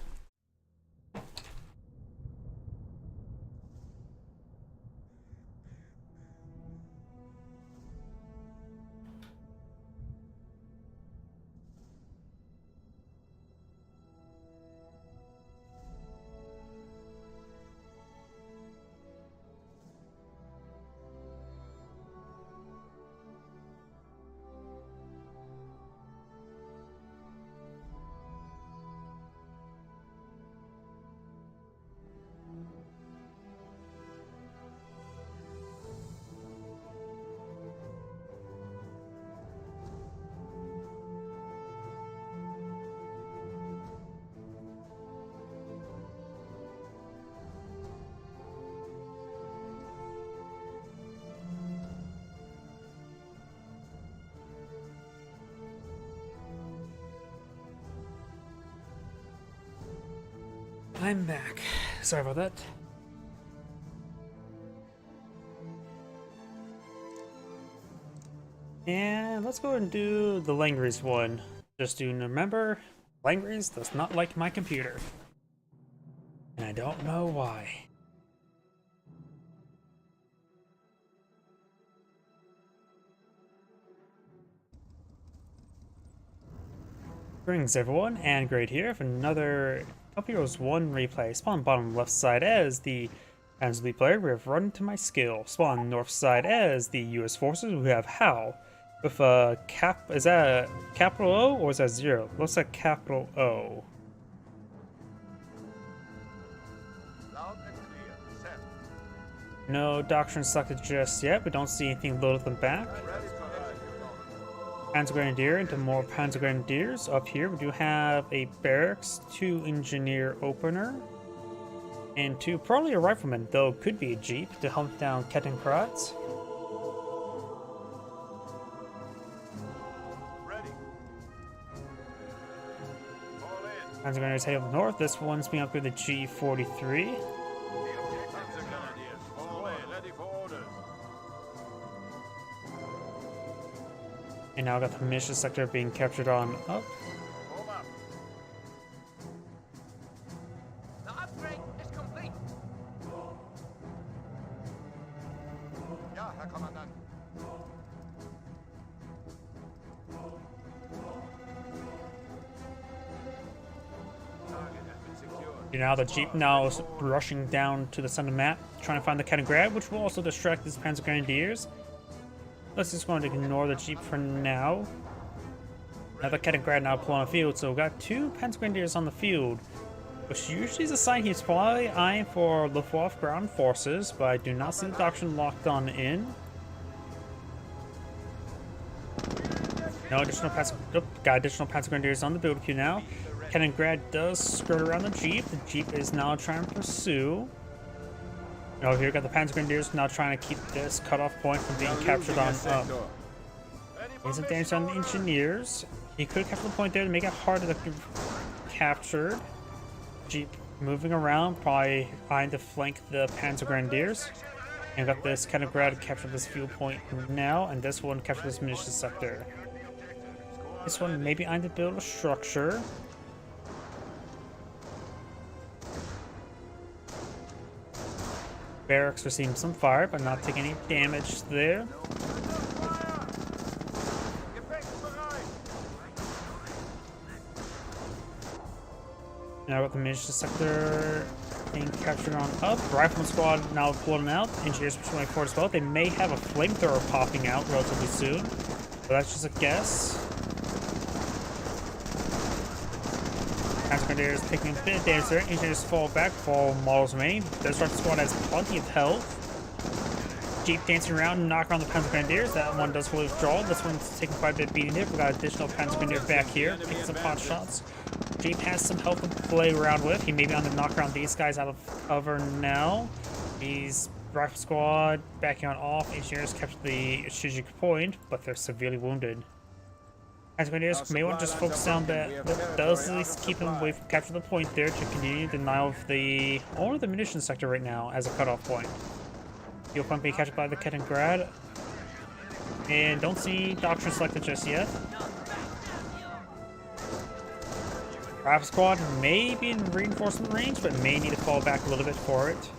I'm back. Sorry about that. And let's go and do the Langries one. Just to remember, Langries does not like my computer. And I don't know why. Greetings everyone, and Great here for another Top Heroes 1 replay. Spawn bottom left side as the Panzer Lead player, we have Run to My Skill. Spawn north side as the US forces, we have Hal. With a is that a capital O or is that 0? Looks like capital O. Loud and clear. Set. No doctrine selected just yet. We don't see anything loaded them back. Ready for execute. Panzer Grenadier into more Panzer Grenadiers. Up here we do have a barracks, 2 engineer opener, and 2 probably a rifleman, though could be a jeep to hunt down Kettenkrats. Ready. Fall in. Panzer Grenadiers heading up north. This one's being upgraded to G43. The objectives are grenadiers. Fall in. Ready for orders. And now we got the mission sector being captured on up. Form up. The upgrade is complete. Ja, Herr Kommandant. Target has been secured. You know, the jeep now is rushing down to the center map, trying to find the Kettengrad, which will also distract these Panzer Grenadiers. Let's just going to ignore the jeep for now. Now the Kettengrad now pulling on the field, so we've got 2 Panzer Grenadiers on the field, which usually is a sign he's probably eyeing for Luftwaffe ground forces, but I do not see the doctrine locked on in. No additional got additional Panzer Grenadiers on the build queue now. Kettengrad does skirt around the jeep. The jeep is now trying to pursue. Oh, here we got the Panzer Grenadiers now trying to keep this cutoff point from being captured on up. Here's some damage on the engineers. He could capture the point there to make it harder to be captured. Jeep moving around, probably trying to flank the Panzer Grenadiers. And got this Kettengrad to capture this fuel point now, and this one capture this munitions sector. This one maybe eyeing to build a structure. Barracks receiving some fire, but not taking any damage there. Now got the munitions sector being captured on up. Rifleman squad now pulling out. Engineers patrolling forward as well. They may have a flamethrower popping out relatively soon, but that's just a guess. Panzer Grenadiers taking a bit of damage there. Engineers fall back, fall models remain. Desert Rifle Squad has plenty of health. Jeep dancing around and knock around the Panzer Grenadiers. That one does fully withdraw. This one's taking quite a bit of beating there. We got additional Panzer Grenadier back here, taking some pot shots. Jeep has some health to play around with. He may be on the knock around these guys out of cover now. These Rifle Squad backing on off. Engineers captured the strategic point, but they're severely wounded. Panzer Grenadiers may want to just focus down that. That does at least keep them away from capturing the point there to continue denial of the only the munitions sector right now as a cutoff point. Fuel point being captured by the Kaliningrad. And don't see Doctrine selected just yet. Rifle Squad may be in reinforcement range, but may need to fall back a little bit for it.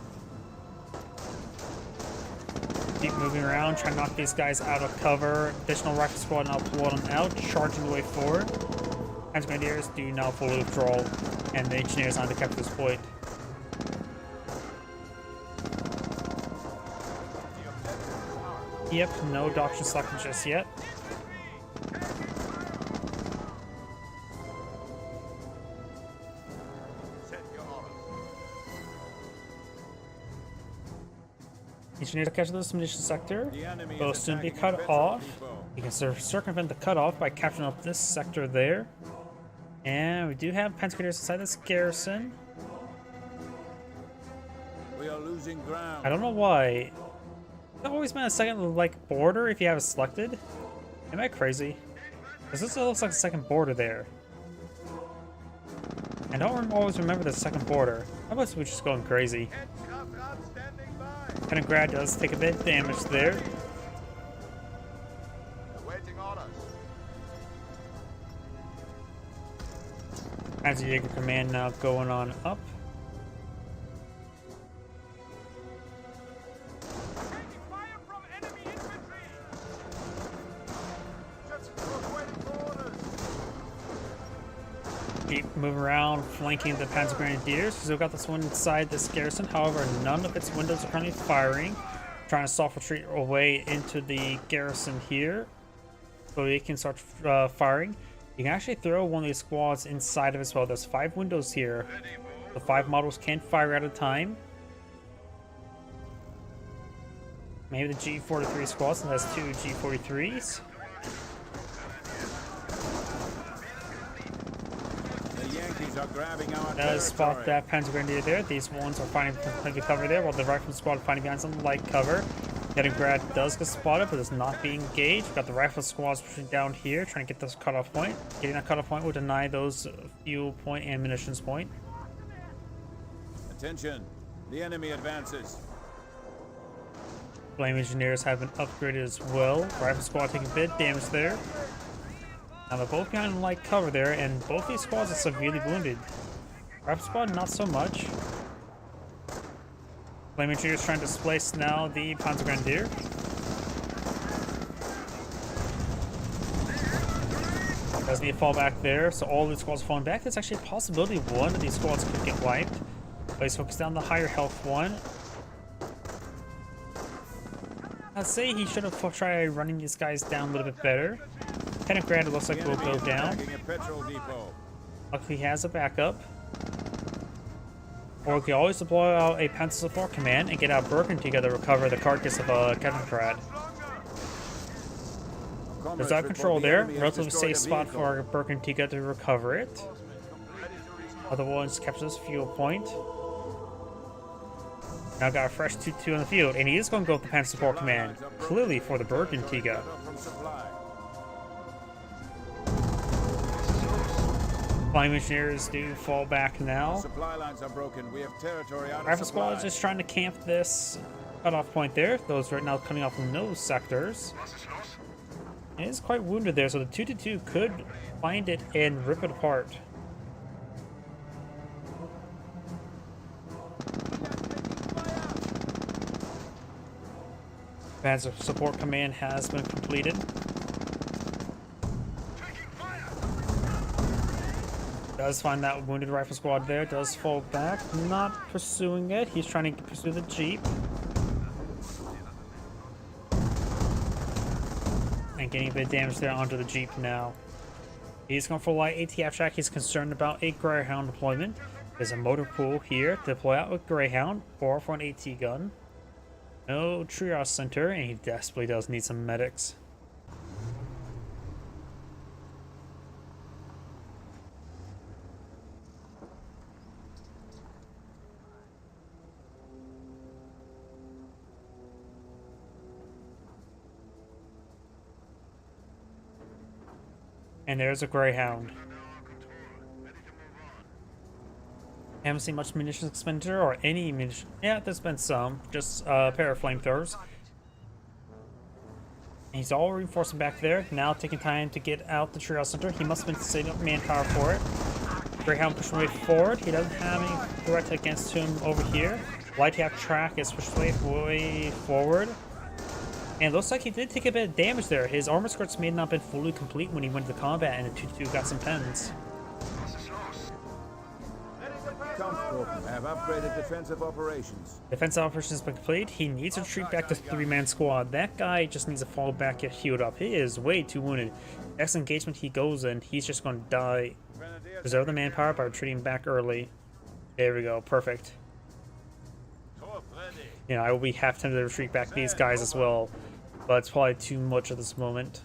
Keep moving around, trying to knock these guys out of cover. Additional Rifle Squad now pull them out, charging the way forward. Panzer Grenadiers do now fully withdraw, and the Engineers on to capture this point. Yep, no Doctrine selected just yet. Engineers catch this munition sector will soon be cut off. You can circumvent the cutoff by capturing up this sector there. And we do have Panzer Grenadiers inside this garrison. We are losing ground. I don't know why. It's always been a second like border if you have it selected. Am I crazy? Because this looks like a second border there. I don't always remember the second border. I must be just going crazy. Kaliningrad does take a bit of damage there. Awaiting orders. Panzerjäger Command now going on up. Taking fire from enemy infantry. Just waiting for orders. Keep moving around, flanking the Panzer Grenadiers. Still got this one inside this garrison. However, none of its windows are currently firing. Trying to soft retreat away into the garrison here, so they can start firing. You can actually throw one of these squads inside of it as well. There's 5 windows here. The 5 models can fire at a time. Maybe the G43 squad has 2 G43s. Yankees are grabbing our Does spot territory. that Panzer Grenadier there. These ones are finding plenty of cover there, while the Rifle Squad finding behind some light cover. Kaliningrad does get spotted, but is not being engaged. We've got the Rifle Squads pushing down here, trying to get this cutoff point. Getting that cutoff point will deny those fuel point and munitions point. Attention, the enemy advances. Flame Engineers have been upgraded as well. Rifle Squad taking a bit of damage there. Now they're both behind light cover there, and both these squads are severely wounded. Rifle Squad, not so much. Flame Engineers trying to displace now the Panzer Grenadier. Does need to fall back there, so all these squads are falling back. There's actually a possibility one of these squads could get wiped. But he's focused down the higher health one. I'd say he should have tried running these guys down a little bit better. Kaliningrad looks like The will enemy go is down. attacking a petrol depot. Luckily he has a backup. Or we can always deploy out a Panzer Support Command and get out Burgundy to recover the carcass of Kaliningrad. There's out control there. Relatively safe spot for Burgundy to recover it. Other ones capture this fuel point. Now got a fresh 2-2 on the field, and he is going to go with the Panzer Support Command, clearly for the Burgundiga. Flame Engineers do fall back now. Supply lines are broken. We have territory out of Rifle supply. Squad is just trying to camp this cutoff point there. Those right now coming off from those sectors. It is quite wounded there, so the 2-2 could find it and rip it apart. Panzer Support Command has been completed. Does find that wounded Rifle Squad there, does fall back, not pursuing it. He's trying to pursue the Jeep. And getting a bit of damage there onto the Jeep now. He's going for light ATF track. He's concerned about a Greyhound deployment. There's a motor pool here to deploy out with Greyhound or for an AT gun. No triage center, and he desperately does need some medics. And there's a Greyhound. Haven't seen much munitions expenditure or any munitions. Yeah, there's been some. Just a pair of flamethrowers. He's all reinforcing back there. Now taking time to get out the triage center. He must have been setting up manpower for it. Greyhound pushing way forward. He doesn't have any threat against him over here. Light half track is pushed way forward. And it looks like he did take a bit of damage there. His armor skirts may not have been fully complete when he went into combat, and the 2-2 got some pens. Kampfgruppen have upgraded defensive operations. Defensive operations has been complete. He needs to retreat back to 3-man squad. That guy just needs to fall back, get healed up. He is way too wounded. Next engagement he goes in, he's just going to die. Preserve the manpower by retreating back early. There we go, perfect. You know, I will be half tempted to retreat back these guys as well, but it's probably too much at this moment.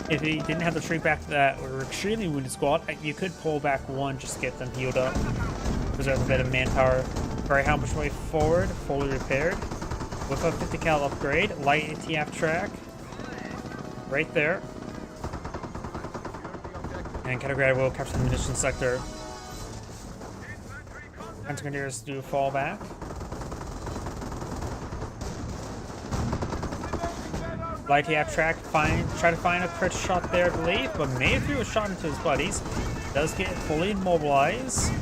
If he didn't have to retreat back that or extremely wounded squad, you could pull back one just to get them healed up. Preserve a bit of manpower. Greyhound push way forward, fully repaired. With a 50 cal upgrade, light ATF track. Right there. And Kaliningrad will capture the munitions sector. Panzer do fall back. Light ATF track, try to find a crit shot there, I believe, but may threw a shot into his buddies. Does get fully immobilized.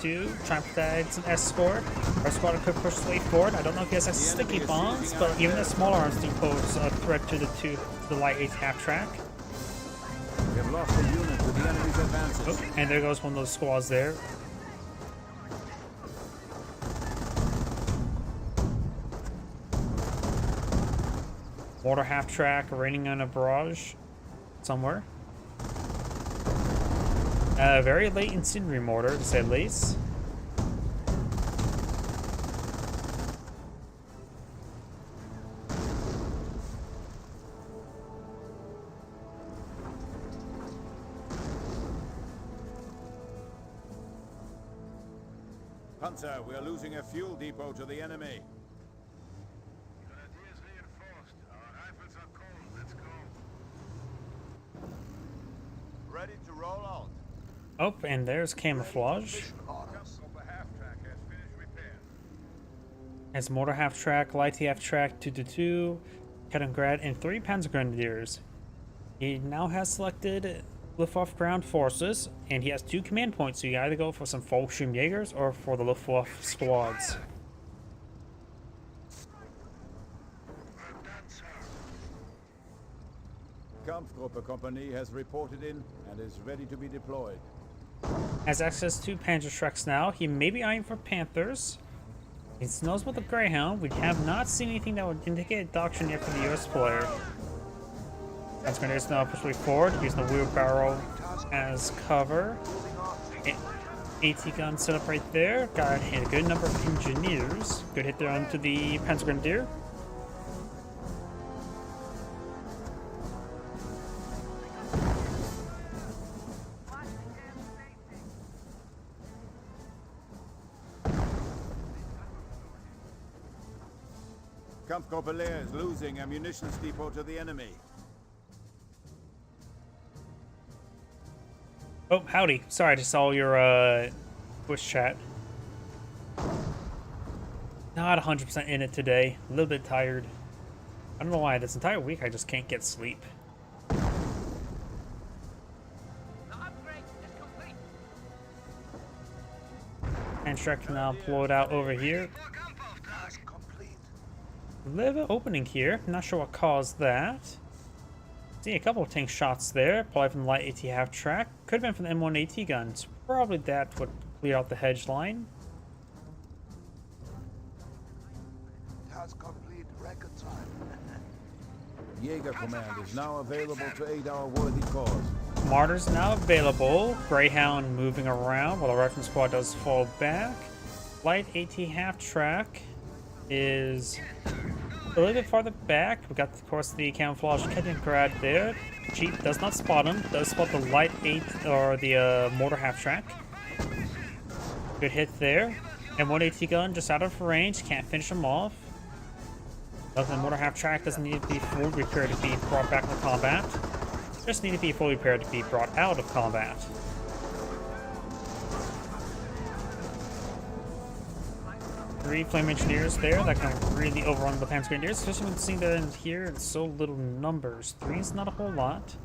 2 trying to provide some escort. Our squad could push his way forward. I don't know if he has sticky bombs, but even the small arms do pose a threat to the light ATF track. We have lost a unit to the enemy's advances. Oh, and there goes one of those squads there. Mortar half track raining on a barrage somewhere. Very late incendiary mortar, to say the least. Panzer, we are losing a fuel depot to the enemy. Grenadiers reinforced. Our rifles are cold. Let's go. Ready to roll out. Oh, and there's camouflage. Kampfgruppe half-track has finished repair. Has mortar half track, light half track, 2-2, Kaliningrad, and 3 Panzer Grenadiers. He now has selected Luftwaffe ground forces, and he has 2 command points, so you either go for some Fallschirmjägers or for the Luftwaffe squads. Kampfgruppe company has reported in and is ready to be deployed. Has access to Panzer trucks now. He may be eyeing for Panthers. He knows about the Greyhound. We have not seen anything that would indicate a doctrine yet for the US player. Panzer Grenadiers now push way forward, using the wheelbarrow as cover. AT gun set up right there. Got a good number of engineers. Good hit there onto the Panzer Grenadier. Kampfgruppe Leer is losing a munitions depot to the enemy. Oh, howdy. Sorry, I just saw your Twitch chat. Not 100% in it today. A little bit tired. I don't know why. This entire week I just can't get sleep. The upgrade is complete. And Shrek can now pull it out over here. A little bit opening here. Not sure what caused that. See a couple of tank shots there. Probably from the light AT half track. Could have been from the M1 AT guns. Probably that would clear out the hedge line. Task complete, record time. Jaeger Command is now available to aid our worthy cause. Martyr's now available. Greyhound moving around while the Rifleman Squad does fall back. Light AT half-track is a little bit farther back. We got, of course, the camouflage Kettengrad there. Jeep does not spot him. Does spot the light 8 or the mortar half-track. Good hit there. And one AT gun just out of range. Can't finish him off. But the mortar half-track doesn't need to be fully repaired to be brought back into combat. Just need to be fully repaired to be brought out of combat. Three flame engineers there that can really overrun the Panzer Grenadiers, especially when seeing that in here in so little numbers. 3 is not a whole lot.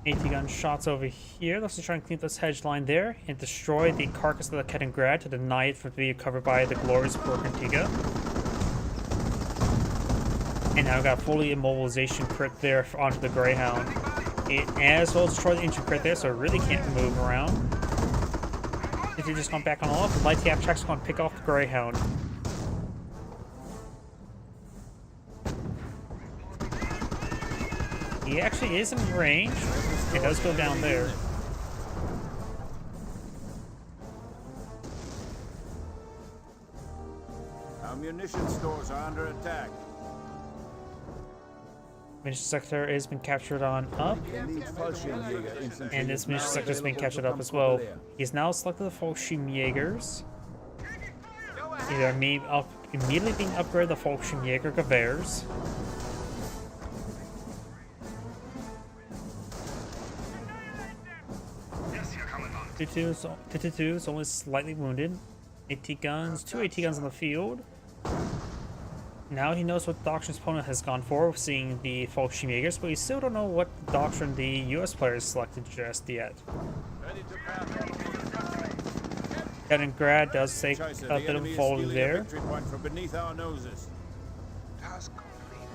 AT gun shots over here. Let's just try and clean this hedge line there and destroy the carcass of the Kettengrad to deny it from being covered by the glorious Burg Antigua. And now we got fully immobilization crit there onto the Greyhound. It as well as destroy the engine crit there, so it really can't move around. If you just come back on off, the light half track's going to pick off the Greyhound. He actually is in range. It does go down there. Our munition stores are under attack. Munition sector has been captured on up, Elite Fallschirmjäger infantry and this is munition now sector has been available captured to up as well. Kampfgruppe Leer. He's now selected the Fallschirmjägers. Either immediately being upgraded the Fallschirmjäger Gewehrs. Tutu is only slightly wounded. AT guns, 2 AT guns on the field. Now he knows what doctrine his opponent has gone for, seeing the Fallschirmjägers, but we still don't know what doctrine the US players selected just yet. Ready to pass. Kettengrad does take Scheiße, a the bit of enemy a is fall stealing a there. victory point from beneath our noses. Task complete.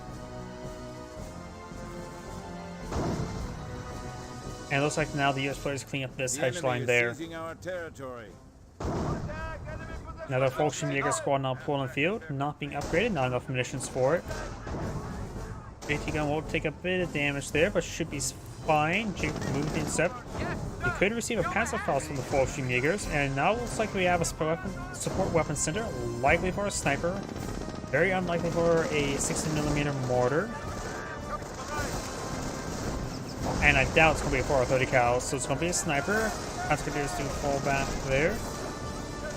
And it looks like now the US players clean up this The hedge enemy line is there. seizing our territory. Another Fallschirmjäger squad now pulled on the field, not being upgraded, not enough munitions for it. AT gun will take a bit of damage there, but should be fine. Jake moved the intercept. He could receive a passive cross from the Fallschirmjägers, and now it looks like we have a support weapon center, likely for a sniper, very unlikely for a 60mm mortar. And I doubt it's going to be a 430 cal, so it's going to be a sniper. Conscriptors do fall back there.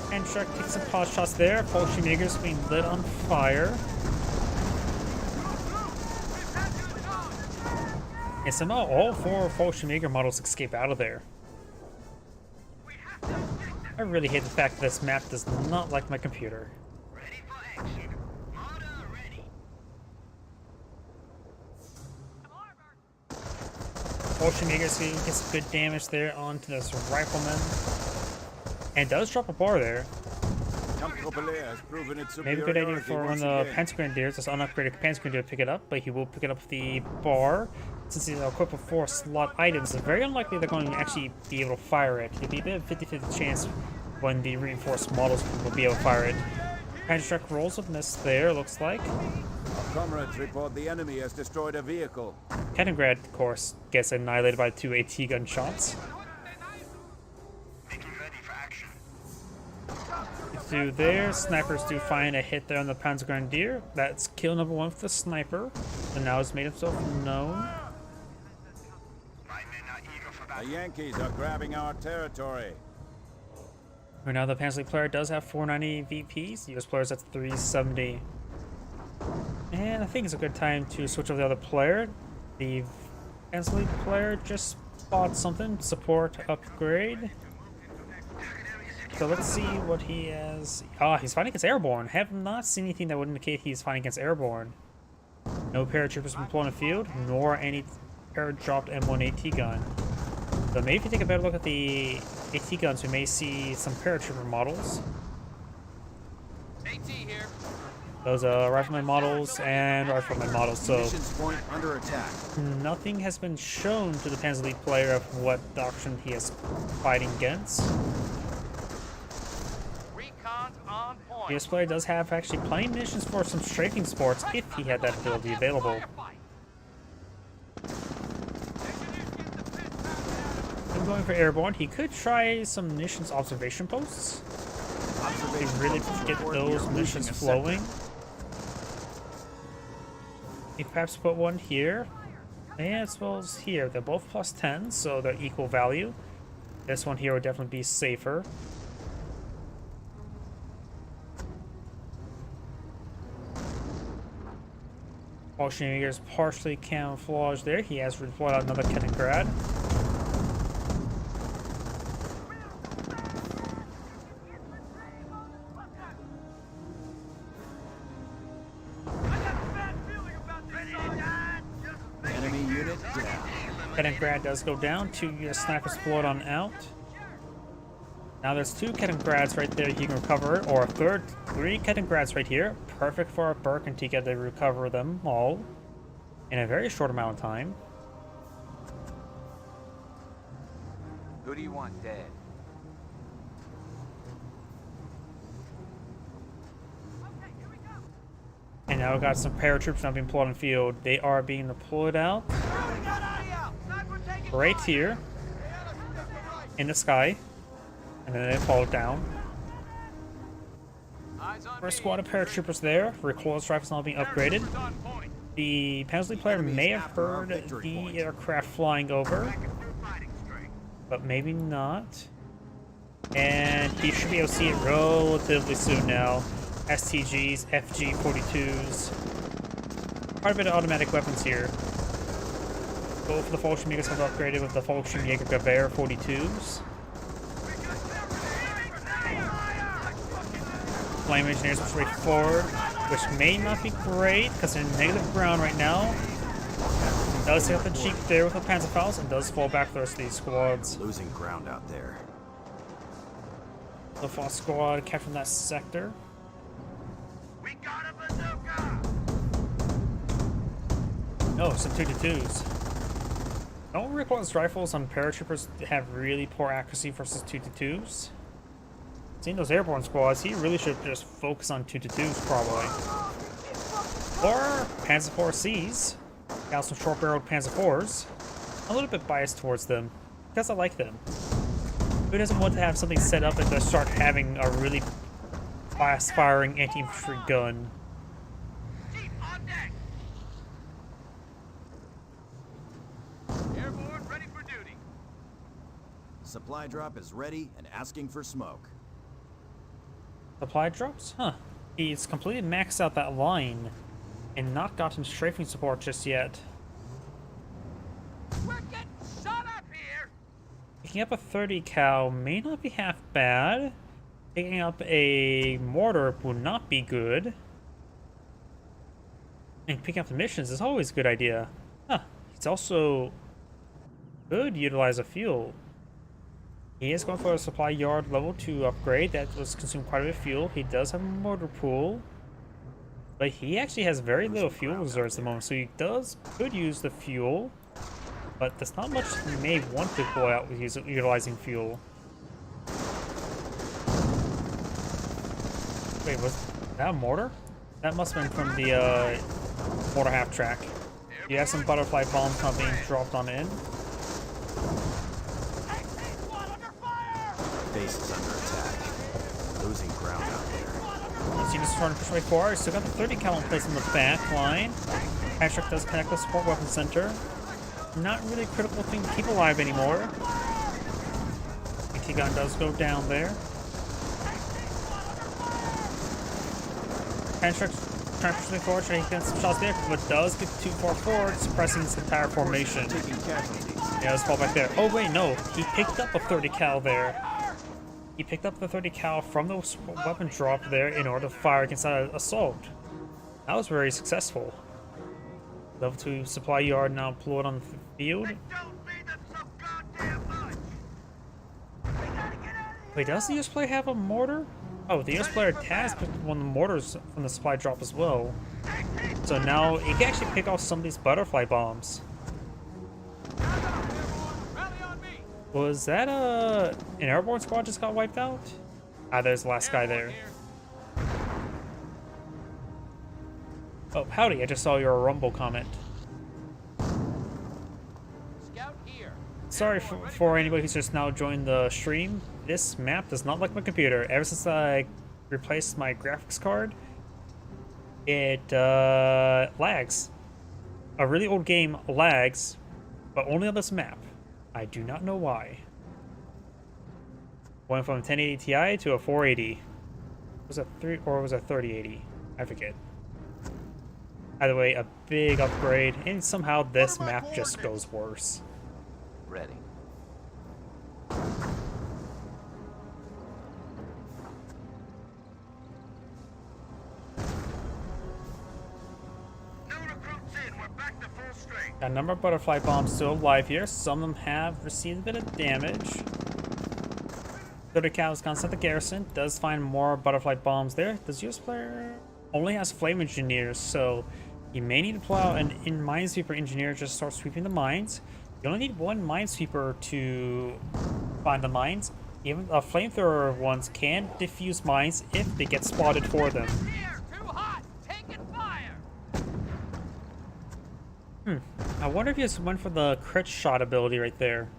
And Shark takes some pot shots there. Fallschirmjägers being lit on fire. And somehow all 4 Fallschirmjäger models escape out of there. I really hate the fact that this map does not like my computer. Ready for action. Order ready. Fallschirmjägers gets some good damage there onto this rifleman. And does drop a bar there. Kampfgruppe Leer has proven its Maybe a good idea superiority for one once of the again. Panzer Grenadiers, this unupgraded Panzer Grenadier, to pick it up, but he will pick it up with the bar. Since he's equipped with 4 slot items, it's very unlikely they're going to actually be able to fire it. It'd be a bit of a 50-50 chance when the reinforced models will be able to fire it. Panzer truck rolls with miss there, looks like. Our comrades report the enemy has destroyed a vehicle. Kettengrad, of course, gets annihilated by 2 AT gun shots. Making ready for action. Do there, snipers do find a hit there on the Panzer Grenadier. That's kill number 1 for the sniper, and now has made himself known. My men are eager for The battle. Yankees are grabbing our territory. Right now, the Panzer League player does have 490 VPs. The US player's at 370. And I think it's a good time to switch over the other player. The Panzer League player just bought something, support upgrade. So let's see what he has. Ah, he's fighting against airborne. Have not seen anything that would indicate he's fighting against airborne. No paratroopers been deployed on the field, nor any air-dropped M1 AT gun. So maybe if you take a better look at the AT guns, we may see some paratrooper models. AT here. Those are rifleman models and rifleman models. So Munitions point under attack. nothing has been shown to the Panzer League player of what doctrine he is fighting against. Recon The US player does have actually plenty of munitions for some strafing sports if he had that ability available. I'm going for airborne. He could try some munitions observation posts. They really get those munitions flowing. He perhaps put one here. And as well as here. They're both plus 10, so they're equal value. This one here would definitely be safer. Volkswagen is partially camouflaged there. He has redeployed out another Kaliningrad. Enemy unit down. Kaliningrad does go down. 2 US snipers deployed on out. Now there's 2 Kaliningrads right there you can recover, or a third, 3 Kaliningrads right here. Perfect for a Birkin to get to recover them all in a very short amount of time. Who do you want dead? And now we've got some paratroops now being deployed on the field. They are being deployed out right here in the sky. And then they fall down. First squad of paratroopers there. Recoilless rifles now being upgraded. The Panzer player may have heard the aircraft flying over, but maybe not. And he should be able to see it relatively soon now. STGs, FG-42s. Quite a bit of automatic weapons here. Both of the Fallschirmjägers have upgraded with the Fallschirmjäger Gewehr 42s. Flame engineers will straight forward, which may not be great because they're in negative ground right now. Does hit the Jeep there with the Panzerfaust and does fall back for the rest of these squads. Losing ground out there. The Faust squad capturing that sector. We got a bazooka! Oh, some 222s. Don't recoilless rifles on paratroopers have really poor accuracy versus 222s. Seeing those airborne squads, he really should just focus on 222s probably. Or Panzer IV Cs. Got some short-barreled Panzer IVs. I'm a little bit biased towards them because I like them. Who doesn't want to have something set up and just start having a really fast-firing anti-infantry gun? Jeep on deck! Airborne, ready for duty. Supply drop is ready and asking for smoke. Supply drops? Huh. He's completely maxed out that line and not gotten strafing support just yet. We're getting shot up here! Picking up a 30 cal may not be half bad. Picking up a mortar would not be good. And picking up the missions is always a good idea. Huh. He's also could utilize a fuel. He is going for a supply yard level 2 upgrade. That was consuming quite a bit of fuel. He does have a mortar pool. But he actually has very little fuel reserves at the moment. So he could use the fuel. But there's not much he may want to pull out with utilizing fuel. Wait, was that a mortar? That must have been from the mortar half track. You have some butterfly bombs not being dropped on in. Base is under attack. Losing ground out there. As units are trying to push way forward, still got the 30 cal in place in the back line. Patrick does connect the support weapon center. Not really a critical thing to keep alive anymore. AT gun does go down there. Patrick trying to push way forward, trying to get some shots there, but does get too far forward, suppressing this entire formation. Taking casualties. Yeah, let's fall back there. Oh wait, no, he picked up a 30 cal there. He picked up the 30 cal from the weapon drop there in order to fire against that assault. That was very successful. Level 2 supply yard now deployed on the field. Don't need them so goddamn much! We gotta get out of here! Wait, does the US player have a mortar? Oh, the US player has picked up one of the mortars from the supply drop as well. So now he can actually pick off some of these butterfly bombs. Rally on me! Was that an airborne squad just got wiped out? Ah, there's the last guy there. Here. Oh, howdy, I just saw your Rumble comment. Scout here. Sorry for anybody who's just now joined the stream. This map does not like my computer. Ever since I replaced my graphics card, it lags. A really old game lags, but only on this map. I do not know why. Went from 1080 Ti to a 480. Was it 3 or was it 3080? I forget. Either way, a big upgrade, and somehow this map just goes worse. Ready. New recruits in. We're back to full strength. Got a number of butterfly bombs still alive here. Some of them have received a bit of damage. 30 cows gone at the garrison. Does find more butterfly bombs there. This US player only has flame engineers, so you may need to pull out an minesweeper engineer just start sweeping the mines. You only need one minesweeper to find the mines. Even flamethrower ones can defuse mines if they get spotted for them. Here, too hot. Taking fire. I wonder if he just went for the crit shot ability right there.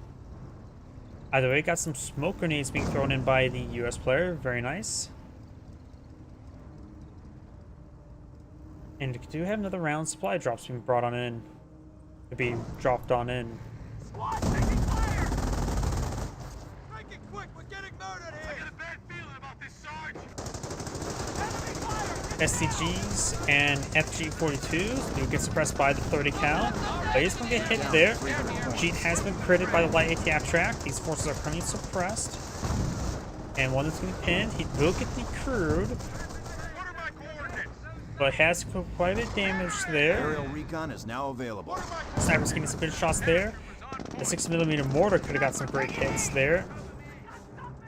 Either way, got some smoke grenades being thrown in by the US player. Very nice. And we do have another round supply drops being brought on in. To be dropped on in. Squad taking fire. Make it quick, we're getting murdered I here! got a bad feeling about this, Sarge. Enemy fire. SCGs and FG42s do get suppressed by the 30 cal. But he's going to get hit there. Jeet has been critted by the light ATF track. These forces are currently suppressed. And one that's going to be pinned. He will get decrewed, What are my coordinates? but has quite a bit of damage there. Aerial recon is now available. Sniper's getting some good shots there. The 6mm mortar could have got some great hits there.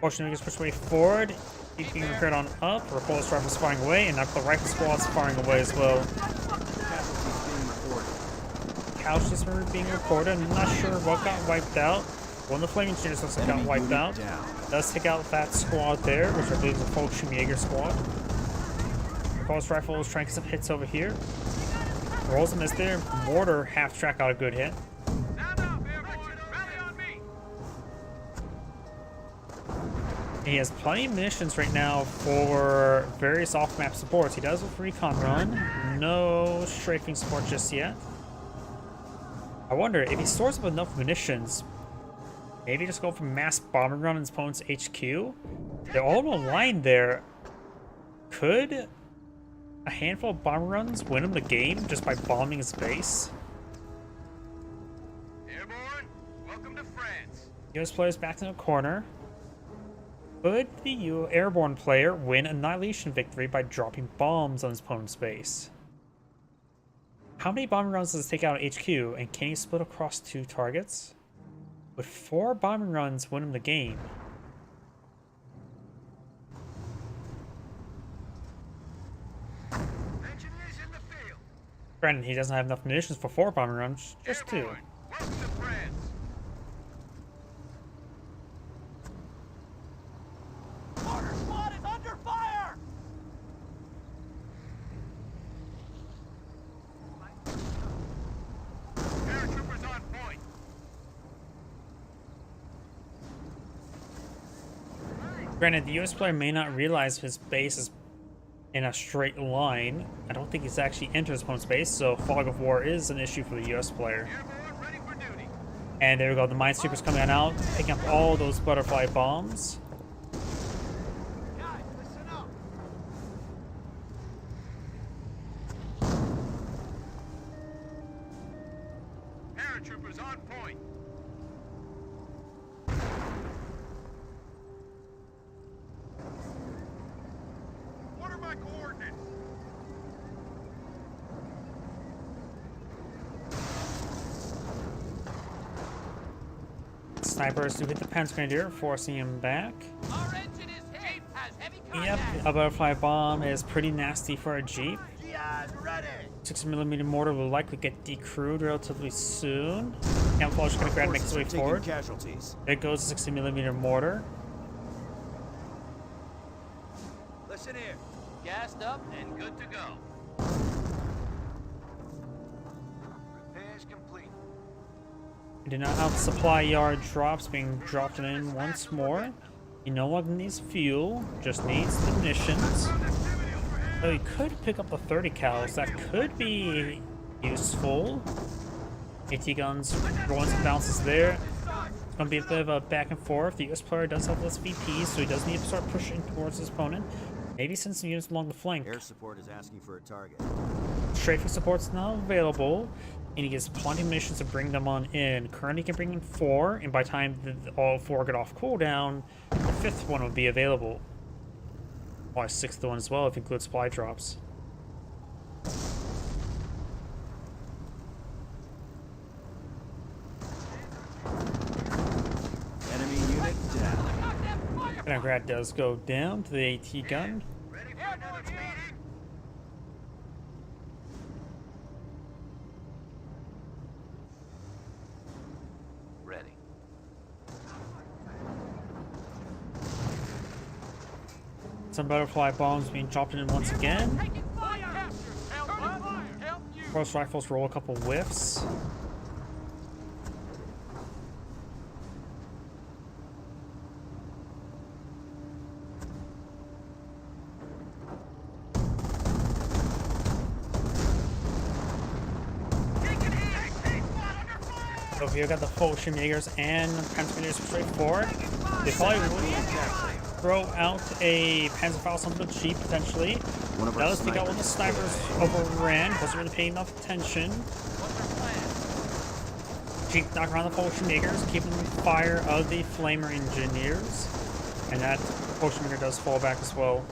Fortunately, he gets pushed way forward. Keeping the crit on up. Repulse rifle's firing away, and now the rifle squad's firing away as well. Casualties being reported. Couch is being reported. I'm not sure what got wiped out. One of the flaming engineers looks like got Enemy wiped unit out. down. Does take out that squad there, which I believe is a Volkswagen Jaeger squad. Repulse rifle is trying to get some hits over here. Rolls a miss there. Mortar half track out a good hit. Stand up, airborne. Rally on me. He has plenty of munitions right now for various off-map supports. He does with recon run. No strafing support just yet. I wonder if he stores up enough munitions, maybe just go for mass bombing run on his opponent's HQ. They're all in a line there. Could a handful of bomber runs win him the game just by bombing his base? Airborne, welcome to France. US player's back in the corner. Could the airborne player win Annihilation victory by dropping bombs on his opponent's base? How many bombing runs does it take out at HQ, and can he split across 2 targets? Would 4 bombing runs win him the game? Engineers in the field. Granted, he doesn't have enough munitions for 4 bombing runs, just 2. Airborne, welcome to France. Mortar squad is under fire. Paratroopers on point. Granted, the US player may not realize his base is in a straight line. I don't think he's actually entered his opponent's base, so fog of war is an issue for the US player. Airborne, ready for duty. And there we go, the minesweepers coming out, picking up all those butterfly bombs. Guys, listen up. Paratroopers on point. What are my coordinates? Snipers do hit the Pence Grenadier, forcing him back. Our engine is hit. Has heavy Yep, contact. a butterfly bomb is pretty nasty for a Jeep. Diaz, ready! 6mm mortar will likely get decrewed relatively soon. Camouflage is going to grab and make his way Forces are taking forward. casualties. There goes the 60mm mortar. Listen here. Gassed up and good to go. We do not have supply yard drops being dropped in once more. He no longer needs fuel, just needs the munitions. So he could pick up the 30 cals. That could be useful. AT guns, rolling some bounces there. It's going to be a bit of a back and forth. The US player does have less VP, so he does need to start pushing towards his opponent. Maybe send some units along the flank. Air support is asking for a target. Strafing support's not available, and he gets plenty of munitions to bring them on in. Currently, he can bring in 4, and by the time all 4 get off cooldown, the 5th one will be available. Or a 6th one as well, if you include supply drops. Enemy unit down. Vinograd does go down to the AT gun. Ready for another meeting? Ready. Some butterfly bombs being dropped in once again. Taking fire! Help us! Help you! Cross rifles roll a couple whiffs. Taking heat! AT squad under fire! So here we got the Fallschirm Jaegers and Panzergrenadiers straight forward. They probably would throw out a Panzerfaust onto the Jeep potentially. One of our Does take out one of the snipers overran. Wasn't really paying enough attention. Jeep knock around the Fallschirm Jaegers, keeping the fire of the Flamer Engineers. And that Fallschirm Jaeger does fall back as well.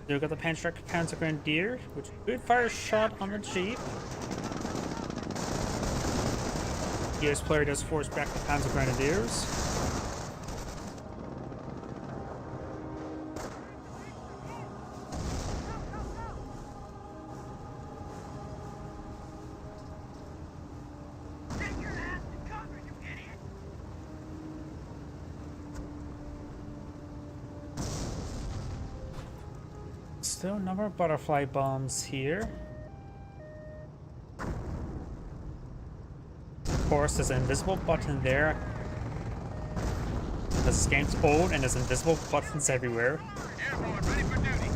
Then we got the Panzergrenadier, which could fire a shot on the Jeep. US player does force back the Panzergrenadiers. Take your ass to cover, you idiot! Still a number of butterfly bombs here. Of course, there's an invisible button there. This game's old and there's invisible buttons everywhere. Airborne, ready for duty!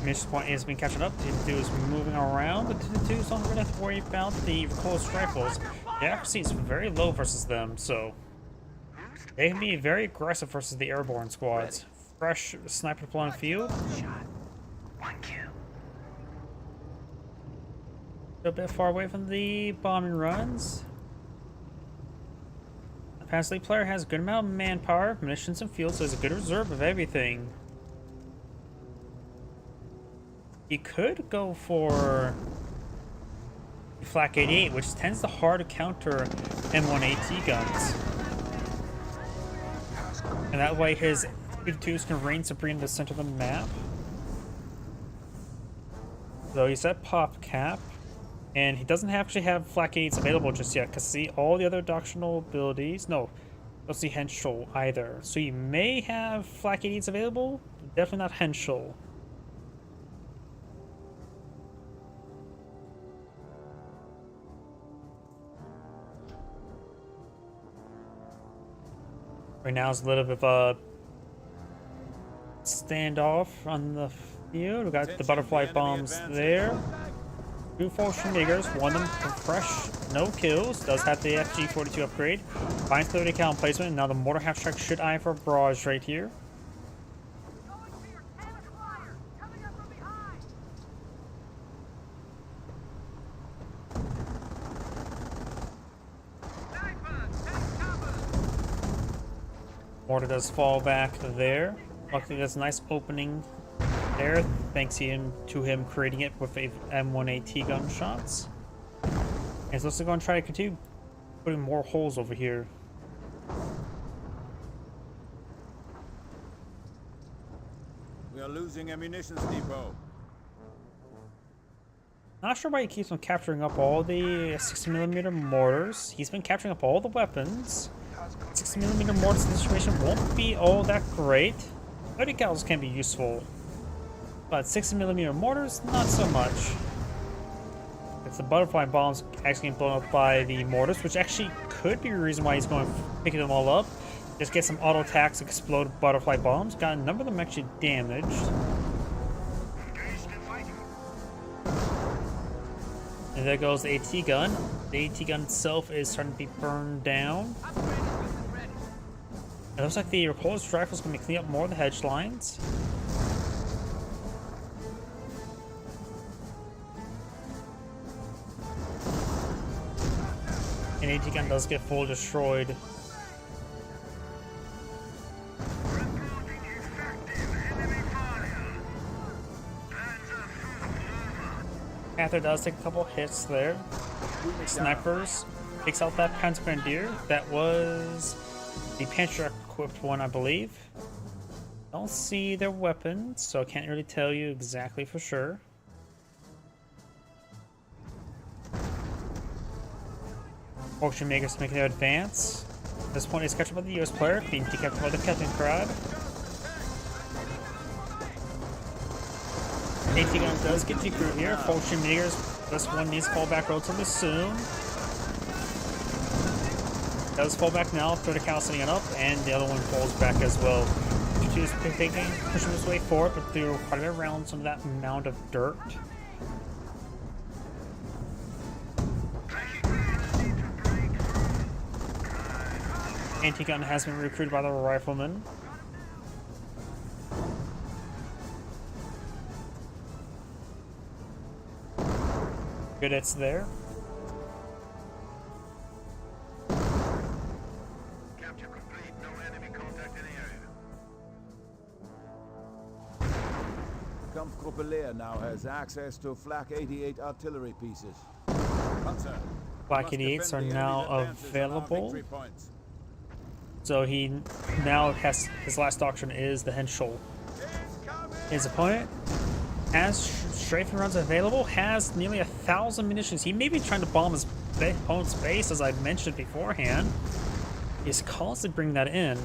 Mission point A has been catching up. Team 2 is moving around. The Team 2 don't really have to worry about the recoilless rifles. The accuracy is very low versus them, so they can be very aggressive versus the airborne squads. Fresh sniper deployed on field. One kill. A bit far away from the bombing runs. The Panzer League player has a good amount of manpower, munitions, and fuel, so there's a good reserve of everything. He could go for Flak 88, which tends to hard to counter M1 AT guns. And that way his 2s can reign supreme in the center of the map. Though he's at pop cap. And he doesn't actually have Flak 8s available just yet, because see all the other doctrinal abilities. No, don't see Henschel either. So you may have Flak 8s available, definitely not Henschel. Right now is a little bit of a standoff on the field. We got the butterfly bombs there. 2 Fallschirm Jaegers, one of them fresh, no kills, does have the FG-42 upgrade. Finds 30 cal placement, and now the mortar half strike should eye for a barrage right here. Going for your cannon fire! Coming up from behind! Snipers, take cover! Mortar does fall back there. Luckily, there's a nice opening there, thanks to him creating it with a M1AT gunshots. And he's also going to try to continue putting more holes over here. We are losing a munitions depot. Not sure why he keeps on capturing up all the 60mm mortars. He's been capturing up all the weapons. 60mm mortars in this situation won't be all that great. 30 cals can be useful, but 60mm mortars, not so much. the butterfly bombs actually getting blown up by the mortars, which actually could be a reason why he's going picking them all up. Just get some auto attacks, explode butterfly bombs. Got a number of them actually damaged. And there goes the AT gun. The AT gun itself is starting to be burned down. It looks like the repulsor rifle is going to clean up more of the hedge lines. And AT gun does get fully destroyed. Panther does take a couple hits there. Snipers takes out that Panzer Grenadier. That was the Panther equipped one, I believe. Don't see their weapons, so I can't really tell you exactly for sure. Fortune Makers making their advance. At this point, he's captured by the US player, being decapitated by the Kettenkrad. AT gun does get decrewed here. Fortune Makers, this one needs to fall back relatively soon. Does fall back now, 30 cal setting it up, and the other one falls back as well. He's pushing his way forward, but through quite a bit around some of that mound of dirt. Anti-gun has been recruited by the rifleman. Good hits there. Capture complete. No enemy contact in the area. Kampfgruppe Leer now has access to Flak 88 artillery pieces. Panzer, Flak you must 88s are defend the now enemy advances on our available. victory points. So he now has his last doctrine is the Henschel. His opponent has strafing runs available, has nearly 1,000 munitions. He may be trying to bomb his opponent's base, as I mentioned beforehand. He's constantly bringing that in.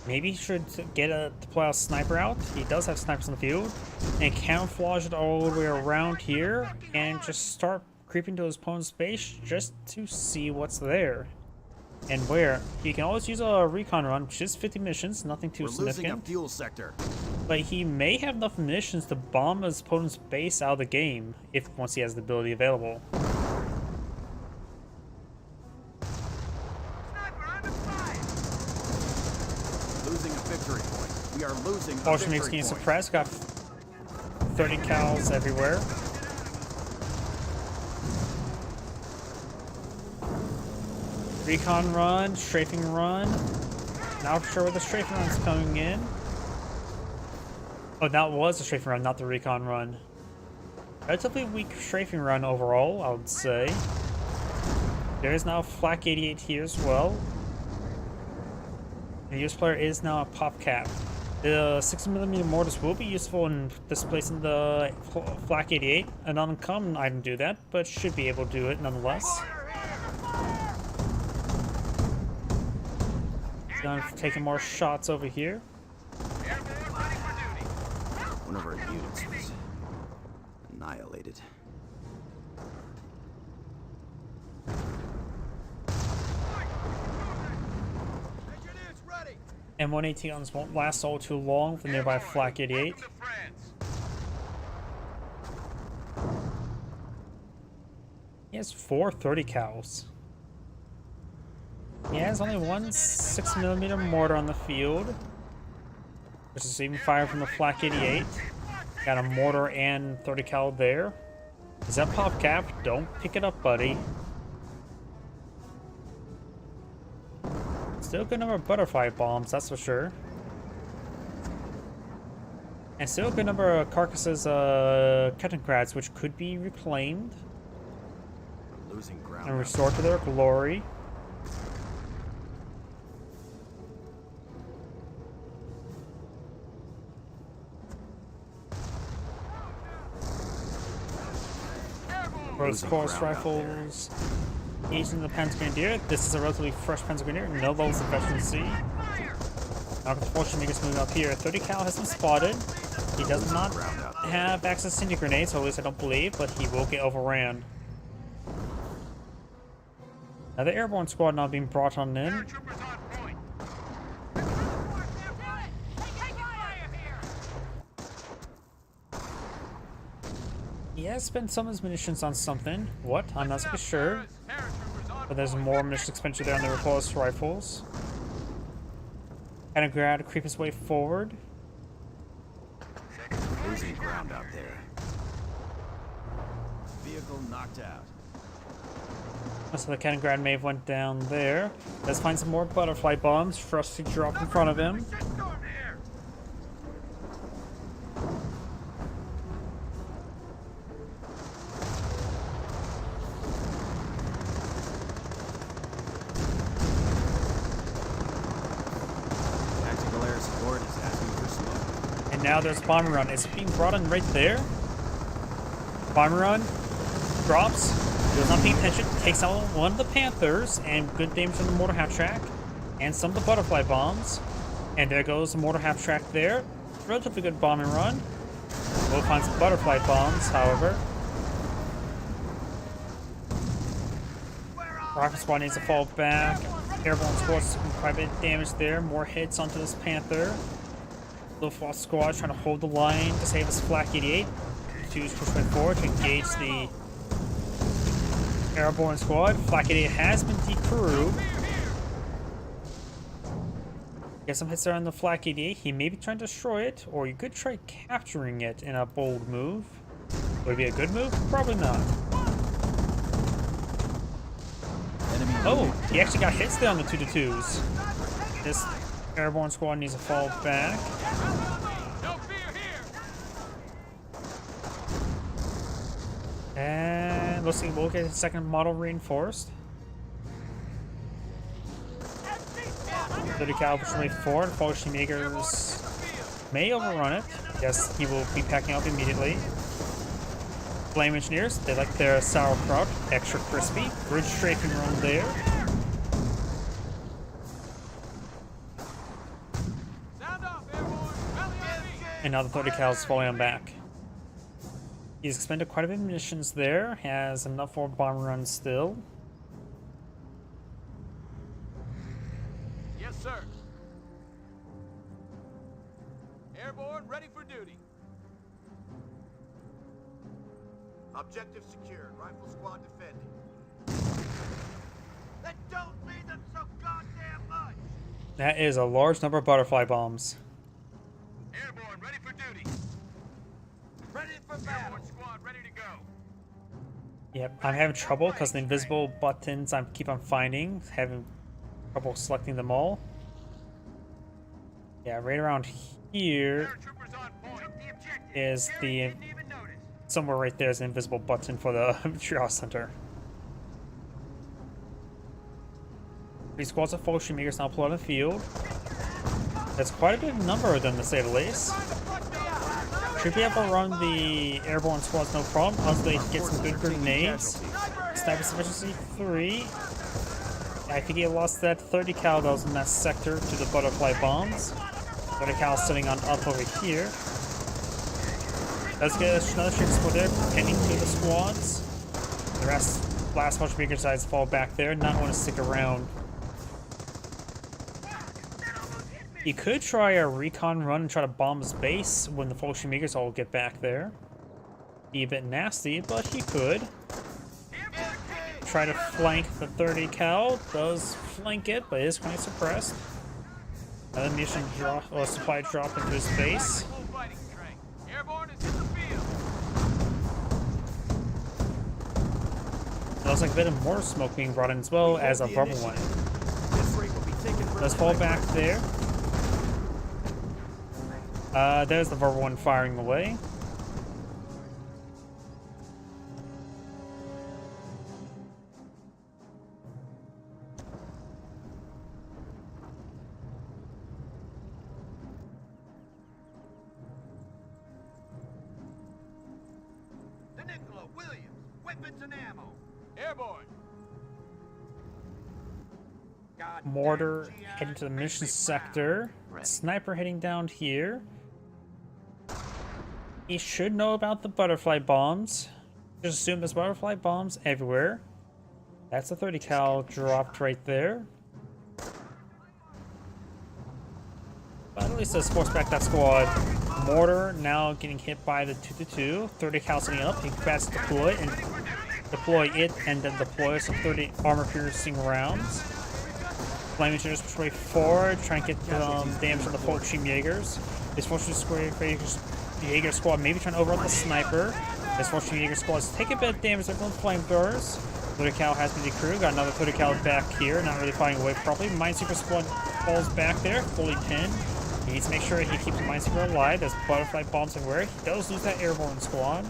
Maybe he should deploy a sniper out. He does have snipers in the field, and camouflage it all the way around here, and just start creeping to his opponent's base just to see what's there. And where. He can always use a recon run, which is 50 missions, nothing too We're losing a significant. fuel sector. But he may have enough munitions to bomb his opponent's base out of the game, if once he has the ability available. Sniper under fire. Losing a victory point. We are losing a Fortune makes victory getting point. suppressed, got 30 cals everywhere. Recon run, strafing run. Not sure where the strafing run's coming in. Oh, that was the strafing run, not the recon run. Relatively weak strafing run overall, I would say. There is now a Flak 88 here as well. The US player is now a pop cap. The 6mm mortars will be useful in displacing the Flak 88. An uncommon item to do that, but should be able to do it nonetheless. Gonna taking more shots over here. One of our units was annihilated. Engineers ready. M118 guns won't last all too long with the nearby Flak 88. Welcome to France. He has 4 30 cals. He has only one 6mm mortar on the field, which is even fire from the Flak 88. Got a mortar and 30 cal there. Is that pop cap? Don't pick it up, buddy. Still a good number of butterfly bombs, that's for sure. And still a good number of carcasses, Kettenkrads, which could be reclaimed We're losing ground. and restored to their glory. Rose Losing Course ground out there. rifles. Using the Panzer Grenadier. This is a relatively fresh Panzer Grenadier. No levels of veterancy. Now the Fortune Makers moving up here. 30 cal has been spotted. He does not have access to any grenades, or at least I don't believe, but he will get overran. Now the airborne squad now being brought on in. Paratroopers on point. He has spent some of his munitions on something. What? I'm not so sure. Paratroopers on But there's more munition expenditure there on the repulsed rifles. Kanagrad creep his way forward. Losing ground out there. Vehicle knocked out. So the Kanagrad may have went down there. Let's find some more butterfly bombs for us to drop in front of him. Shitstorm here. Tactical air support is asking for smoke. And now there's Bomber Run. Is it being brought in right there? Bomber Run drops, does not pay attention, takes out one of the Panthers, and good damage from the mortar half track, and some of the butterfly bombs. And there goes the mortar half track there. Relatively good bombing run. We'll find some butterfly bombs, however. Rifle squad needs to fall back. Airborne squad's taking quite a bit of damage there. More hits onto this Panther. Luftwaffe squad trying to hold the line to save his Flak 88. Choose push right forward to engage the airborne squad. Flak 88 has been decrewed. Get some hits there on the Flak 88. He may be trying to destroy it, or you could try capturing it in a bold move. Would it be a good move? Probably not. Enemy Oh, he actually got hits there on the 2-2s. This airborne squad needs to fall back. No fear here. And let's see, we'll get a second model reinforced. 30 cal pushing way forward. Fallschirmjägers may overrun it. Yes, he will be packing up immediately. Flame engineers, they like their sauerkraut, extra crispy. Bridge strafing run there. Sound off, airborne. Rally on me. And now the 30 cal is falling on back. He's expended quite a bit of munitions there. Has enough for a bomb run still. Yes, sir. Airborne, ready for duty. Objective secured. Rifle squad defending. Then don't lead them so goddamn much. That is a large number of butterfly bombs. Airborne, ready for duty. Ready for battle. Airborne squad, ready to go. Yep, I'm having trouble because the invisible buttons I keep on finding. Having trouble selecting them all. Yeah, right around here Paratroopers on point. Took the objective. is the... Didn't even notice. Somewhere right there is an invisible button for the Treehouse Center. Three squads of Fallschirmjägers now pull on the field. That's quite a big number of them, to say the least. Should be able to run the airborne squads no problem, unless they get some good grenades. Sniper efficiency 3. I think he lost that 30 cal that was in that sector to the butterfly bombs. 30 cal sitting on up over here. Let's get another ship squad there, pending to the squads. The last Fallschirmjäger decides to fall back there, not want to stick around. He could try a recon run and try to bomb his base when the Fallschirmjägers all get back there. Be a bit nasty, but he could. Try to flank the 30 cal. Does flank it, but is quite suppressed. Another mission drop or supply drop into his base. Full fighting strength. Airborne is in the field. Looks like a bit of mortar smoke being brought in as well as a verbal one. This rate will be taken for Let's fall back there. There's the verbal one firing away. The Nicola, Williams, weapons and ammo. Airborne. Goddamn Mortar GI heading to the makes mission me sector. Sniper heading down here. He should know about the butterfly bombs. Just assume there's butterfly bombs everywhere. That's a 30 cal dropped right there. But at least let's force back that squad. Mortar now getting hit by the 2-2. 30 cal sitting up. He bats deploy and deploy it and then deploy some 30 armor piercing rounds. Flame engineers push way forward, trying to get damage on the Volkssturm Jaegers. This Volkssturm Jaeger squad maybe trying to overrun the sniper. This Volkssturm Jaeger squad is taking a bit of damage from the flamethrowers. 30 cal has been decrewed. Got another 30 cal back here, not really fighting away properly. Minesweeper squad falls back there, fully pinned. He needs to make sure he keeps the Minesweeper alive. There's butterfly bombs everywhere. He does lose that airborne squad.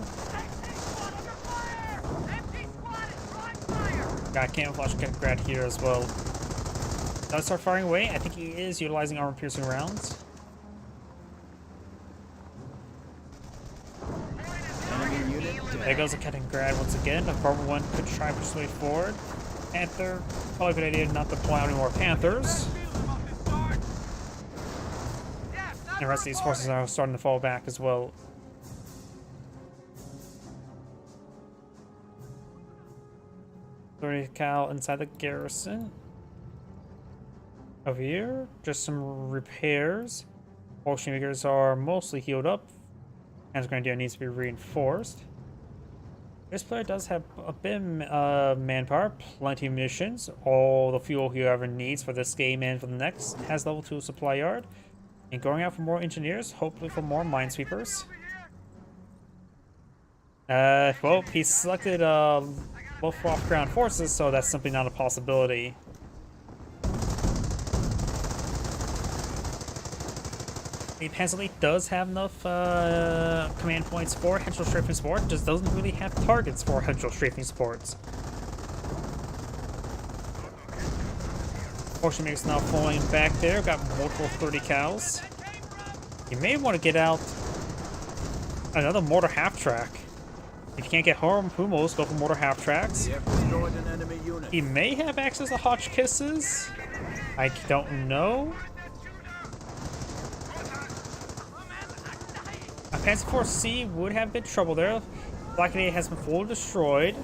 Got camouflage grad here as well. Does start firing away. I think he is utilizing armor piercing rounds. There goes a cutting grad once again. The Verbal one could try to push his way forward. Panther, probably a good idea not to deploy out any more Panthers. And the rest of these forces are starting to fall back as well. $30 cal inside the garrison. Over here, just some repairs. Volkssturm Jaegers are mostly healed up. Grenadier needs to be reinforced. This player does have a bit of manpower, plenty of munitions, all the fuel he ever needs for this game and for the next. Has level 2 supply yard. And going out for more engineers, hopefully for more minesweepers. Well, he selected both off-ground forces, so that's simply not a possibility. The Panzer Elite does have enough command points for Hedgehog Strafing support, just doesn't really have targets for Hedgehog Strafing supports. Volkssturm Jaegers now falling back there, got multiple 30 cals. You may want to get out another mortar half-track. If you can't get Hummels, go for mortar half-tracks. He may have access to Hotchkisses. I don't know. A Panzer Force C would have been trouble there. Black Canadian has been fully destroyed.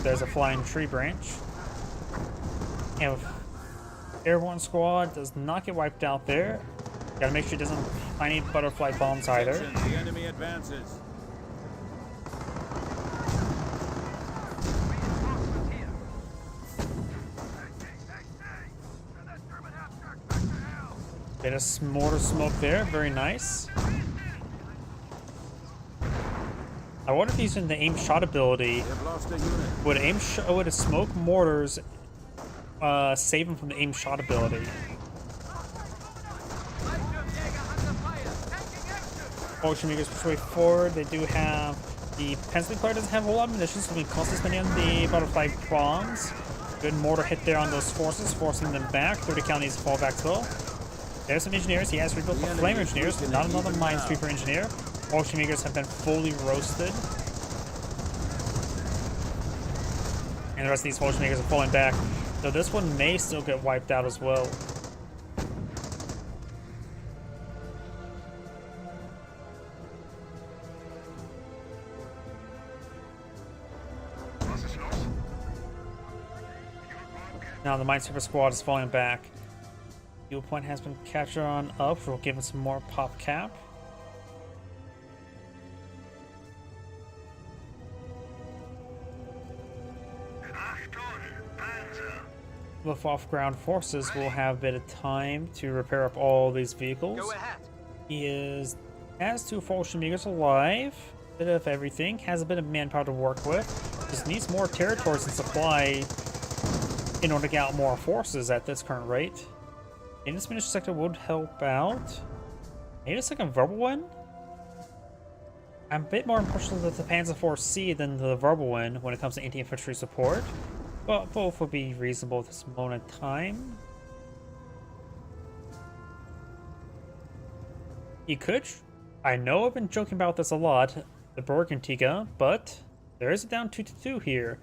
There's a flying tree branch. And Airborne Squad does not get wiped out there. Gotta make sure he doesn't find any butterfly bombs either. The enemy advances. Bit of mortar smoke there, very nice. I wonder if he's in the aim shot ability. They've lost a unit. Would a smoke mortars save him from the aim shot ability? Volkssturm Jaegers push way forward. They do have the Pensley player doesn't have a whole lot of munitions, so we constantly spending on the butterfly bombs. Good mortar hit there on those forces, forcing them back. 30 cal needs to fall back as well. There's some engineers. He has rebuilt the flame engineers, not another minesweeper engineer. Volkssturm Jaegers have been fully roasted. And the rest of these Volkssturm Jaegers are falling back. So this one may still get wiped out as well. Now the Minesweeper squad is falling back. Fuel point has been captured on up, which will give us some more pop cap. With off-ground forces will have a bit of time to repair up all these vehicles. Go ahead. He has 2 Volkssturm Jaegers alive, bit of everything, has a bit of manpower to work with, just needs more territories and supply in order to get out more forces at this current rate. In this munition sector would help out. Maybe a second verbal one? I'm a bit more impressed with the Panzer Force C than the verbal one when it comes to anti-infantry support. But both would be reasonable at this moment in time. You could, I know I've been joking about this a lot, the Borgentiga, but there is a down 2-2 here.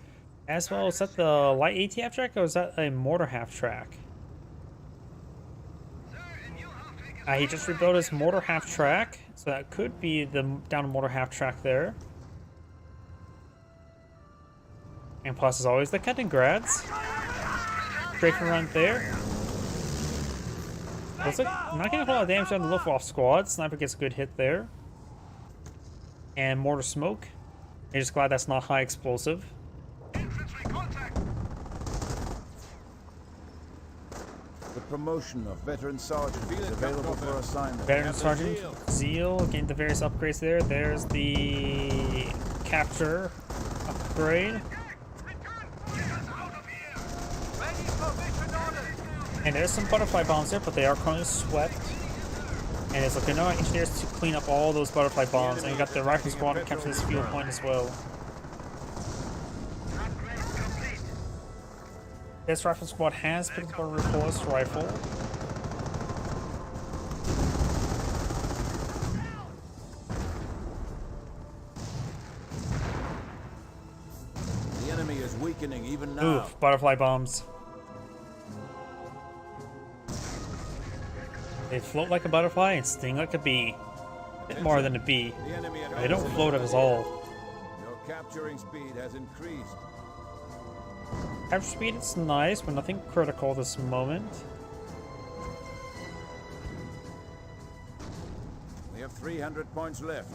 As well, is that the light AT half track or is that a mortar half track? He just rebuilt his mortar half track, so that could be the down mortar half track there. And plus, as always, the Kaliningrads. Strafing around there. Looks like I'm not getting a lot of damage on the Luftwaffe squad. Sniper gets a good hit there. And mortar smoke. I'm just glad that's not high explosive. The promotion of Veteran Sergeant is available for assignment. Veteran Sergeant Zeal, getting the various upgrades there. There's the Capture upgrade. Ready for mission orders. And there's some butterfly bombs there, but they are currently swept. And it's looking at engineers to clean up all those butterfly bombs. And we got the rifle squad to capture this fuel point as well. This rifle squad has picked up a repulse rifle. The enemy is weakening even now. Oof, butterfly bombs. They float like a butterfly and sting like a bee. A bit more than a bee. The enemy They don't float at all. Your capturing speed has increased. Capture speed is nice, but nothing critical this moment. We have 300 points left.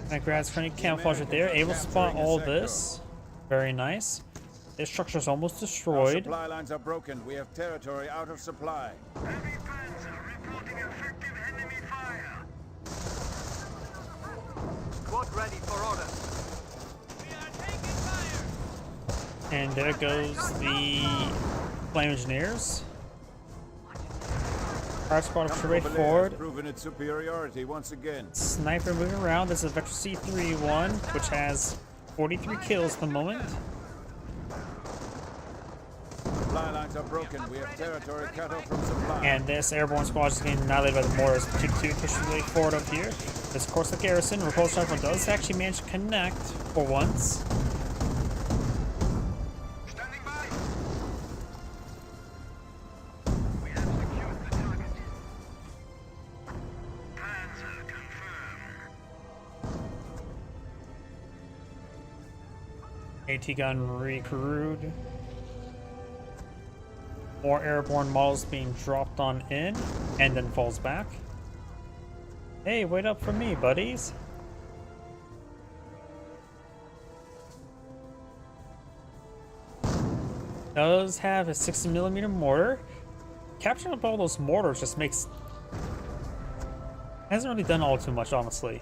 Kaliningrads currently camouflage it there, able to spot all this. Very nice. This structure is almost Our destroyed. supply lines are broken. We have territory out of supply. Squad ready for orders. And there goes the Flame Engineers. Fire squad of straight Comfortable forward. has proven its superiority once again. Sniper moving around. This is Vector C31, which has 43 kills at the moment. Supply lines are broken. We have territory cut off from supply. And this airborne squad is getting annihilated by the mortars. 2-2 pushes way forward up here. This, of course, the garrison. Repulse rifle does actually manage to connect for once. Standing by. AT gun recruit. More airborne models being dropped on in and then falls back. Hey, wait up for me, buddies. Does have a 60mm mortar. Capturing up all those mortars just makes... hasn't really done all too much, honestly.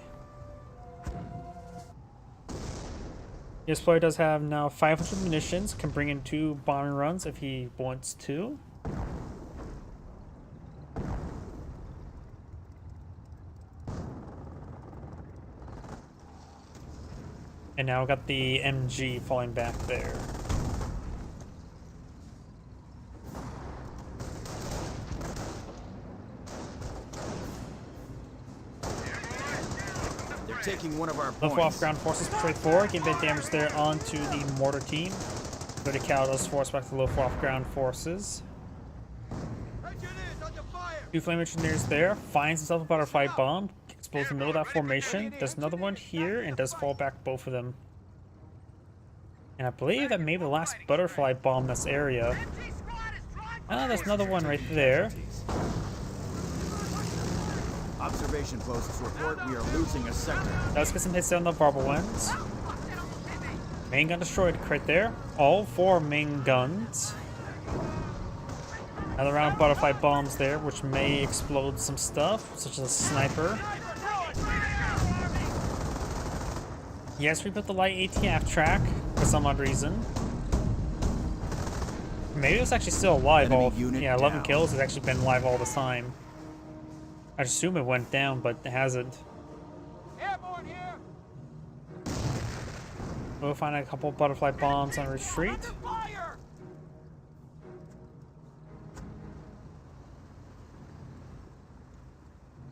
This player does have now 500 munitions, can bring in 2 bombing runs if he wants to. And now we got the MG falling back there. They're taking one of our Luftwaffe points. ground forces straight forward, get a bit of damage there onto the mortar team. Go to Caldo's force back to Luftwaffe ground forces. Engineers under fire. 2 flame engineers there, finds himself a butterfly bomb, explodes in the middle of that formation. There's another one here and does fall back both of them. And I believe that may be the last butterfly bomb in this area. Ah, there's another one right there. Observation posts report we are losing a sector. Let's get some hits on the barbel ones. Main gun destroyed right there. All 4 main guns. Another round of butterfly bombs there, which may explode some stuff, such as a sniper. Yes, we put the light ATF track for some odd reason. Maybe it was actually still alive Enemy all. unit Yeah, 11 down. kills. It's actually been alive all the time. I assume it went down, but it hasn't. Airborne here. We'll find a couple butterfly bombs on retreat. Under fire.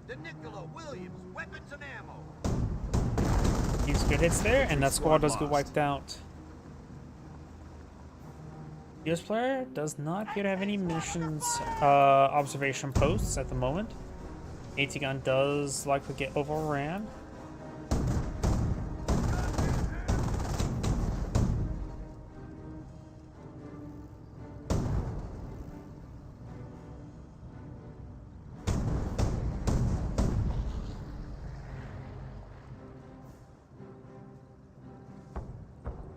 The Nicola Williams, weapons and ammo. Keeps good hits there, and that squad does get wiped out. US player does not appear to have any missions observation posts at the moment. AT gun does likely get overran.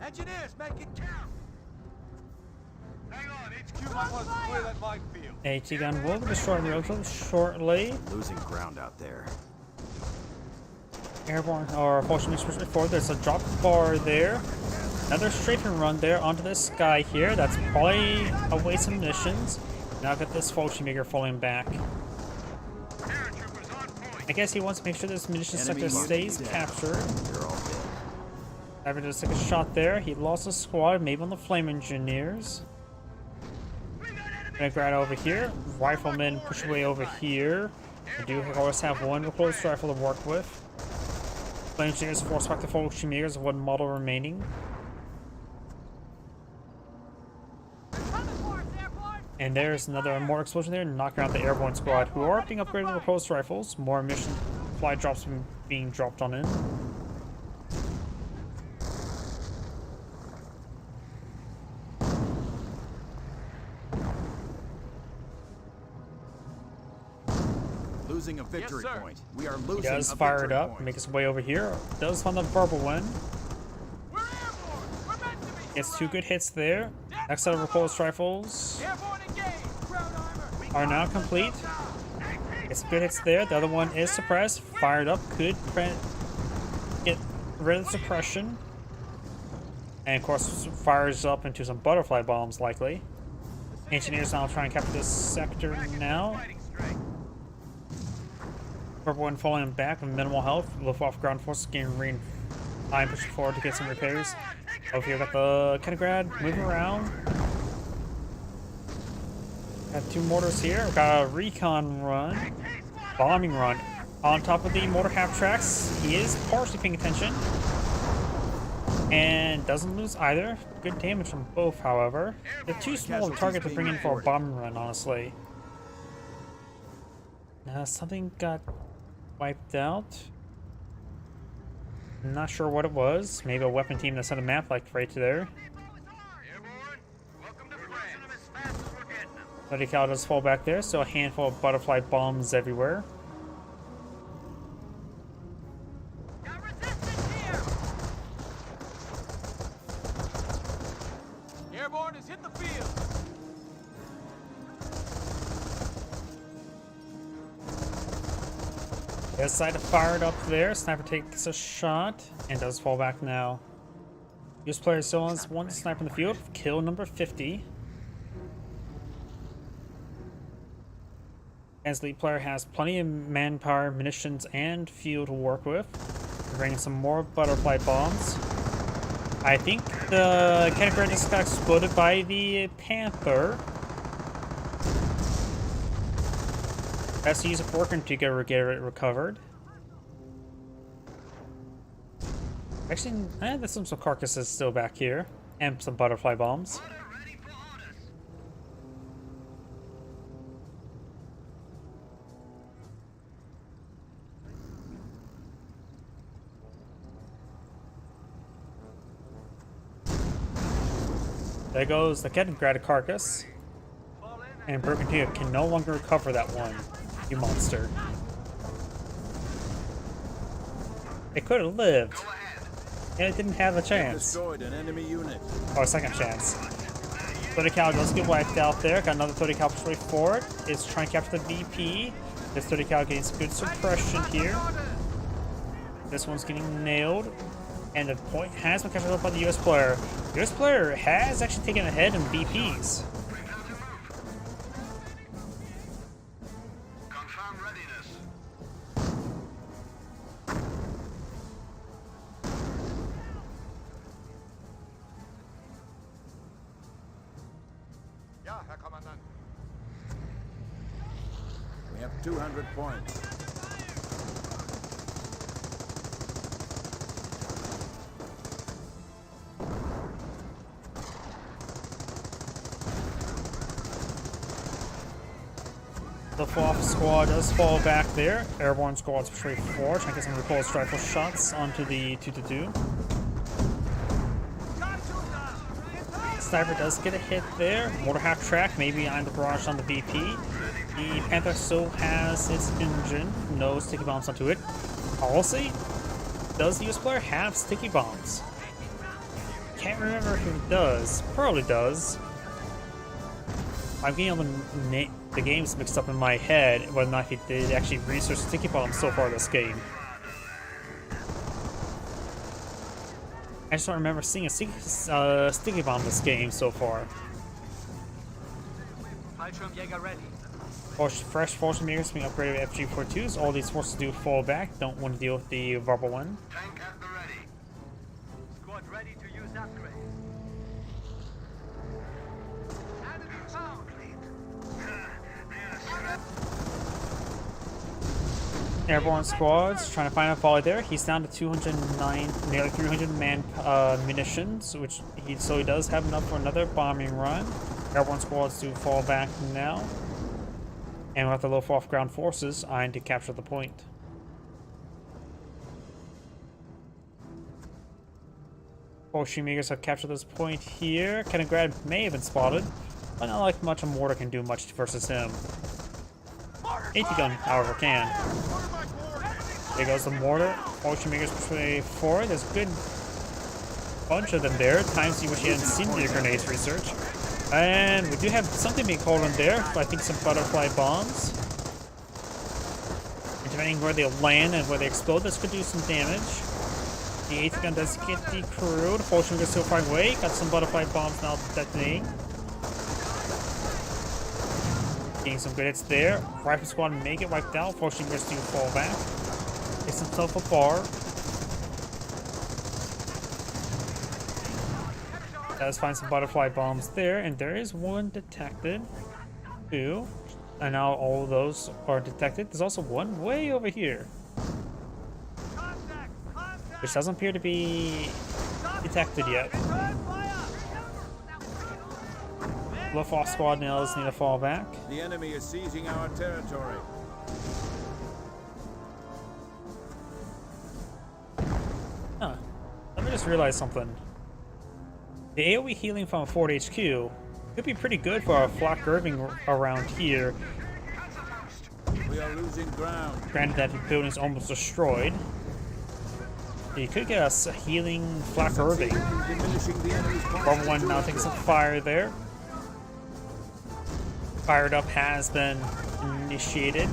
Engineers, make it count! Hang on, HQ might want to clear that minefield. AT gun will be destroyed relatively shortly. Losing ground out there. Airborne or fortunately before there's a drop bar there. Another strafing run there onto this guy here. That's probably a waste of munitions. Now got this Maker falling back. I guess he wants to make sure this munition sector stays captured. They're all dead. Sniper just took a shot there. He lost a squad, maybe on the flame engineers. Gonna grab over here. Riflemen push away over here. We do always have one close rifle to work with. Flame engineers force back the Folkshimeers, one model remaining. And there's another more explosion there, knocking out the airborne squad, who are being upgraded with close rifles. More mission fly drops being dropped on in. Losing a victory sir. point. We are He losing does a fire it victory up, point. make his way over here. Does find the verbal win. We're airborne. We're meant to be. Gets 2 good hits there. Next set of close rifles Airborne engaged. Ground armor. are now complete. It's good hits there. The other one is suppressed. Fired up. Could get rid of the suppression. And of course fires up into some butterfly bombs likely. Engineers now trying to capture this sector now. Purple one falling back with minimal health. Luftwaffe ground forces getting I'm pushing forward to get some repairs. Over here, got the Kenigrad moving around. Got 2 mortars here. Got a recon run, bombing run on top of the mortar half tracks. He is partially paying attention and doesn't lose either. Good damage from both, however. They're too small a target to bring in for a bombing run, honestly. Now something got wiped out. I'm not sure what it was. Maybe a weapon team that sent a map like right to there. Bloody Cow does fall back there, so a handful of butterfly bombs everywhere. Got resistance here. Airborne has hit the field. The side fired up there. Sniper takes a shot and does fall back now. US player still has 1 sniper in the field. Kill number 50. As lead player has plenty of manpower, munitions, and fuel to work with. We're bringing some more butterfly bombs. I think the Kenigrad just got exploded by the Panther. That's to use it working to get it recovered. Actually, there's some carcasses still back here. And some butterfly bombs. There goes the Kenigrad carcass. And Broken Tear can no longer recover that one. You monster. It could have lived. And it didn't have a chance. Destroyed an enemy unit. Or a second chance. 30 cal does get wiped out there. Got another 30 cal straight forward. It's trying to capture the VP. This 30 cal gains good suppression here. This one's getting nailed. And the point has been captured up by the US player. The US player has actually taken ahead in VPs. Confirm readiness. Ja, Herr Kommandant. We have 200 points. The FOF squad does fall back there. Airborne squad's straight forward, trying to get some repulsed rifle shots onto the 2-2. Sniper does get a hit there. Mortar half track, maybe behind the barrage on the VP. The Panther still has its engine, no sticky bombs onto it. Policy? Does the US player have sticky bombs? can't remember if it does. Probably does. I'm getting all the games mixed up in my head, whether or not he did actually research sticky bombs so far this game. I just don't remember seeing a sticky bomb this game so far. Fallschirmjäger ready. Fresh Fallschirmjägers being upgraded with FG-42s. All these forces do fall back. Don't want to deal with the verbal one. Tank at the ready. Squad ready to use upgrade. Enemy found. Airborne squads trying to find a volley there. He's down to 209, nearly 300 man munitions, which he does have enough for another bombing run. Airborne squads do fall back now, and we'll have to loaf off ground forces eyeing to capture the point. Fallschirmjägers have captured this point here. Kaliningrad may have been spotted, but not like much a mortar can do much versus him. AT gun, however, can. There goes the mortar. Fallschirmjägers push forward. There's a good bunch of them there. Times you wish you hadn't seen the grenades research. And we do have something being called on there. I think some butterfly bombs. And depending where they land and where they explode, this could do some damage. The AT gun does get decrewed. Fallschirmjägers still far away. Got some butterfly bombs now detonating. Getting some good hits there. Rifle squad may get wiped out. Fallschirmjägers do fall back. Gets himself a bar. Does find some butterfly bombs there, and there is one detected. Two. And now all of those are detected. There's also one way over here, which doesn't appear to be detected yet. Luftwaffe squad now need to fall back. The enemy is seizing our territory. Huh. Let me just realize something. The AoE healing from a Fort HQ could be pretty good for a flak Irving around here. We are losing ground. Granted that the building's almost destroyed. You could get us a healing flak Irving. Diminishing the enemy's Verbal one now taking some fire there. Fired up has been initiated.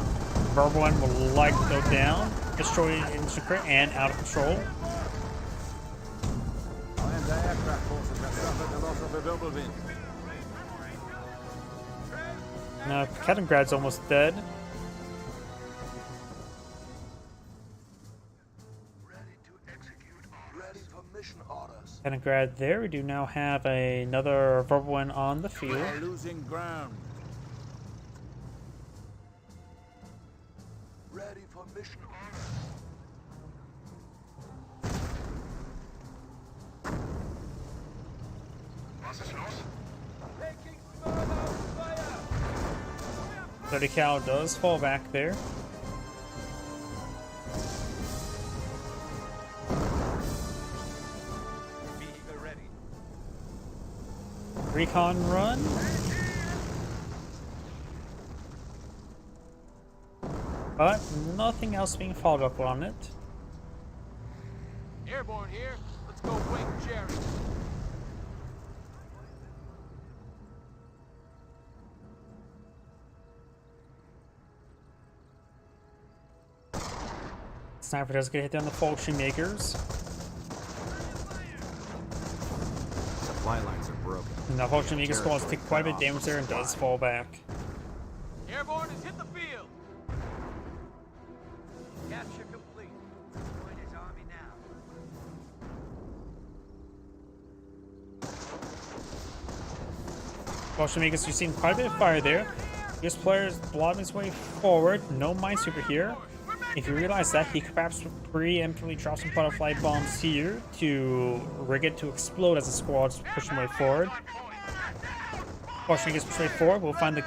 Verbal one will likely go down. Destroyed Inchicrit and out of control. Our anti-aircraft forces have suffered the loss of a Wirbelwind. Now Kaliningrad's almost dead. Ready to execute. Ready for mission orders. Kaliningrad there. We do now have another verbal one on the We field. are losing ground. Ready for mission orders. Was ist los? Taking further fire. 30 cal does fall back there. Vehicle ready. Recon run. But nothing else being followed up on it. Airborne here. Let's go wing Jerry. Sniper does get hit down the Fallschirmjägers. Supply lines are broken. And the Fallschirmjäger squads take quite a bit of damage there and does fall back. Airborne has hit the field. Capture complete. Join his army now. Fallschirmjägers, you've seen quite a bit of fire there. This player is blocking his way forward. No minesweeper here. If you realize that, he could perhaps preemptively drop some butterfly bombs here to rig it to explode as the squad's pushing way forward. Fallschirmjägers push way forward. We'll find the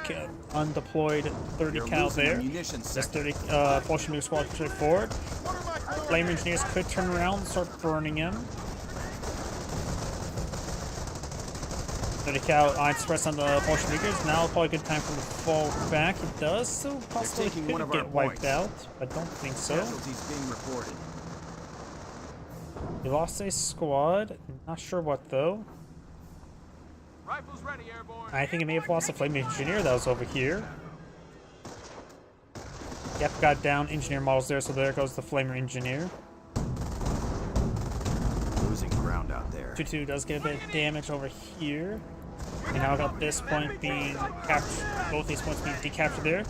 undeployed 30 cal there. This 30 Fallschirmjäger squad push way forward. Flame engineers could turn around and start burning him. 30 cal express on the Fallschirmjägers. Now probably a good time for him to fall back. It does, so possibly taking one could of get our wiped points. out. I don't think so. Casualties being reported. We lost a squad. Not sure what though. Rifles ready, airborne. I think it may have lost a flame engineer that was over here. Yep, got down engineer models there, so there goes the flamer engineer. Losing ground out there. 2-2 does get a bit of damage over here. And now at this point being captured, both these points being decaptured there.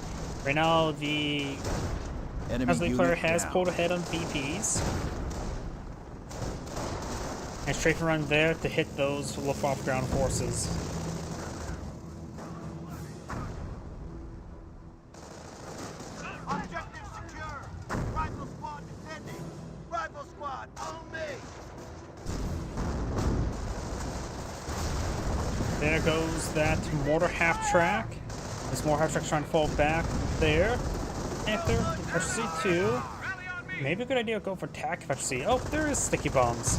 Right now the Enemy Presley player unit has down. pulled ahead on VPs. And strafe run there to hit those Luftwaffe ground forces. Objective secure. Rifle squad defending. Rifle squad, on me. There goes that mortar half track. This mortar half track trying to fall back there. Panther, FC2. Rally on me. Maybe a good idea to go for TAC FC. Oh, there is sticky bombs.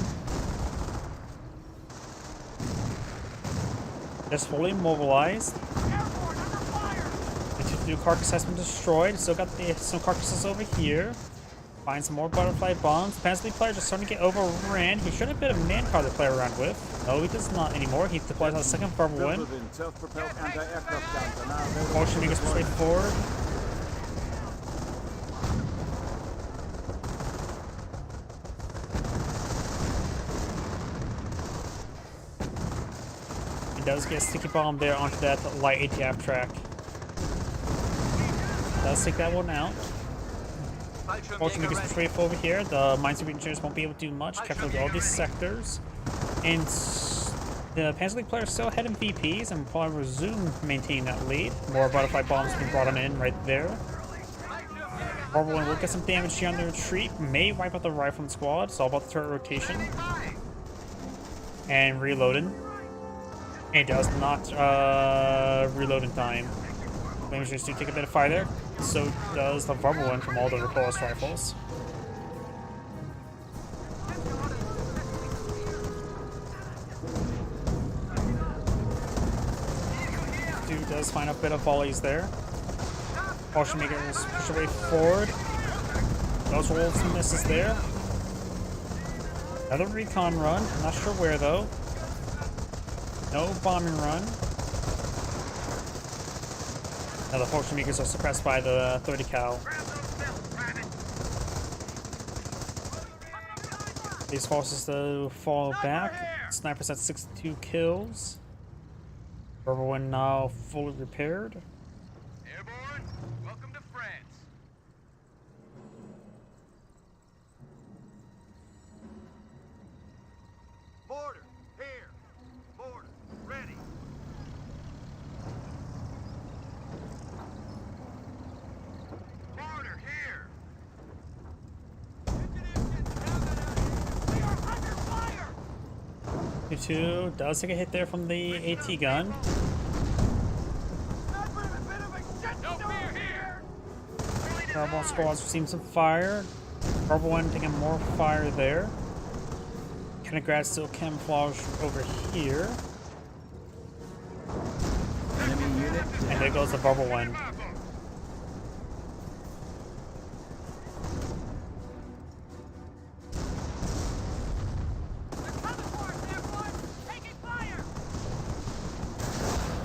Just fully mobilized. Airborne under fire. The 2-2 carcass has been destroyed. Still got some carcasses over here. Find some more butterfly bombs. The Panzer player just starting to get overran. He should have been a manpower to play around with. No, he does not anymore. He deploys on the second verbal win. Filtered in self-propelled anti-aircraft guns are now available. Motion makes his way forward. He does get a sticky bomb there onto that light ATF track. Does take that one out. Motion makes his way over here. The minesweeper engineers won't be able to do much. Capture all these sectors. And the Panzer League players still ahead in VPs and will probably resume maintaining that lead. More butterfly bombs being brought on in right there. Verbal One will get some damage here on the retreat. May wipe out the rifleman squad. It's all about the turret rotation. And reloading. And it does not reload in time. Flamers do take a bit of fire there. So does the Verbal One from all the recoilless rifles. Dude does find a bit of volleys there. Potion makers push away forward. Those rolls and misses there. Another recon run. Not sure where though. No bombing run. Now the potion makers are suppressed by the 30 cal. These forces to fall back. Snipers at 62 kills. Verbal One now fully repaired. Airborne, welcome to France. Mortar, here. Mortar, ready. Mortar, here. We are under fire. 2-2 does take a hit there from the AT gun. No fear here. Verbal squads receiving some fire. Verbal One taking more fire there. Kaliningrad still camouflage over here. Enemy unit And down. there goes the Verbal One.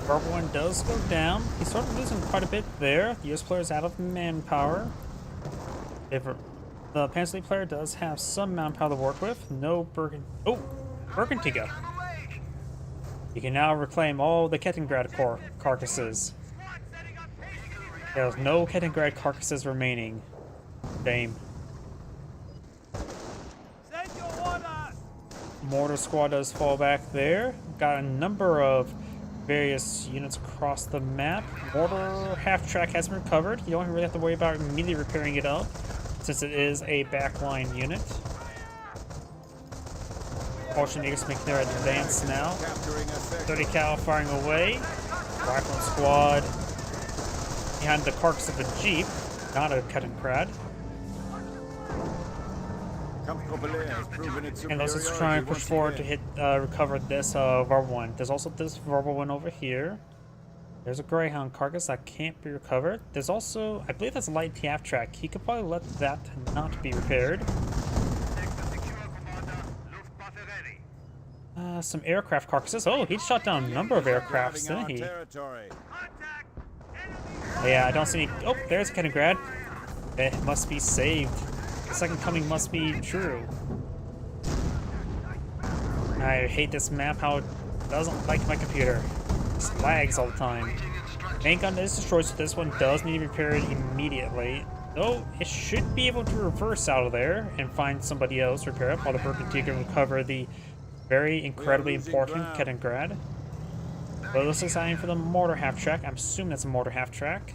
Verbal One does go down. He's sort of losing quite a bit there. The US player is out of manpower. If the Panzer League player does have some manpower to work with. No Bergantiga. You can now reclaim all the Kettingrad carcasses. There's no Kettingrad carcasses remaining. Shame. Mortar squad does fall back there. Got a number of various units across the map. Mortar half track has been recovered. You don't really have to worry about immediately repairing it up, since it is a backline unit. Potion makers making their advance now. Capturing a sector. 30 cal firing away. Rifle squad behind the carcass of a jeep, not a Kettingrad. Kampfgruppe has proven its And let's just superiority try and push once forward to again. hit, recover this Verbal One. There's also this Verbal One over here. There's a Greyhound carcass that can't be recovered. There's also, I believe that's a light TF track. He could probably let that not be repaired. Some aircraft carcasses. Oh, he shot down a number of aircrafts, Grabbing our didn't he? territory. Yeah, I don't see any. Oh, there's Kaliningrad. It must be saved. The second coming must be true. I hate this map, how it doesn't like my computer. It lags all the time. Main gun is destroyed, so this one does need to be repaired immediately. Though it should be able to reverse out of there and find somebody else to repair it, while the Berkantine can recover the very incredibly important Kaliningrad. But it looks exciting for the mortar half track. I'm assuming that's a mortar half track.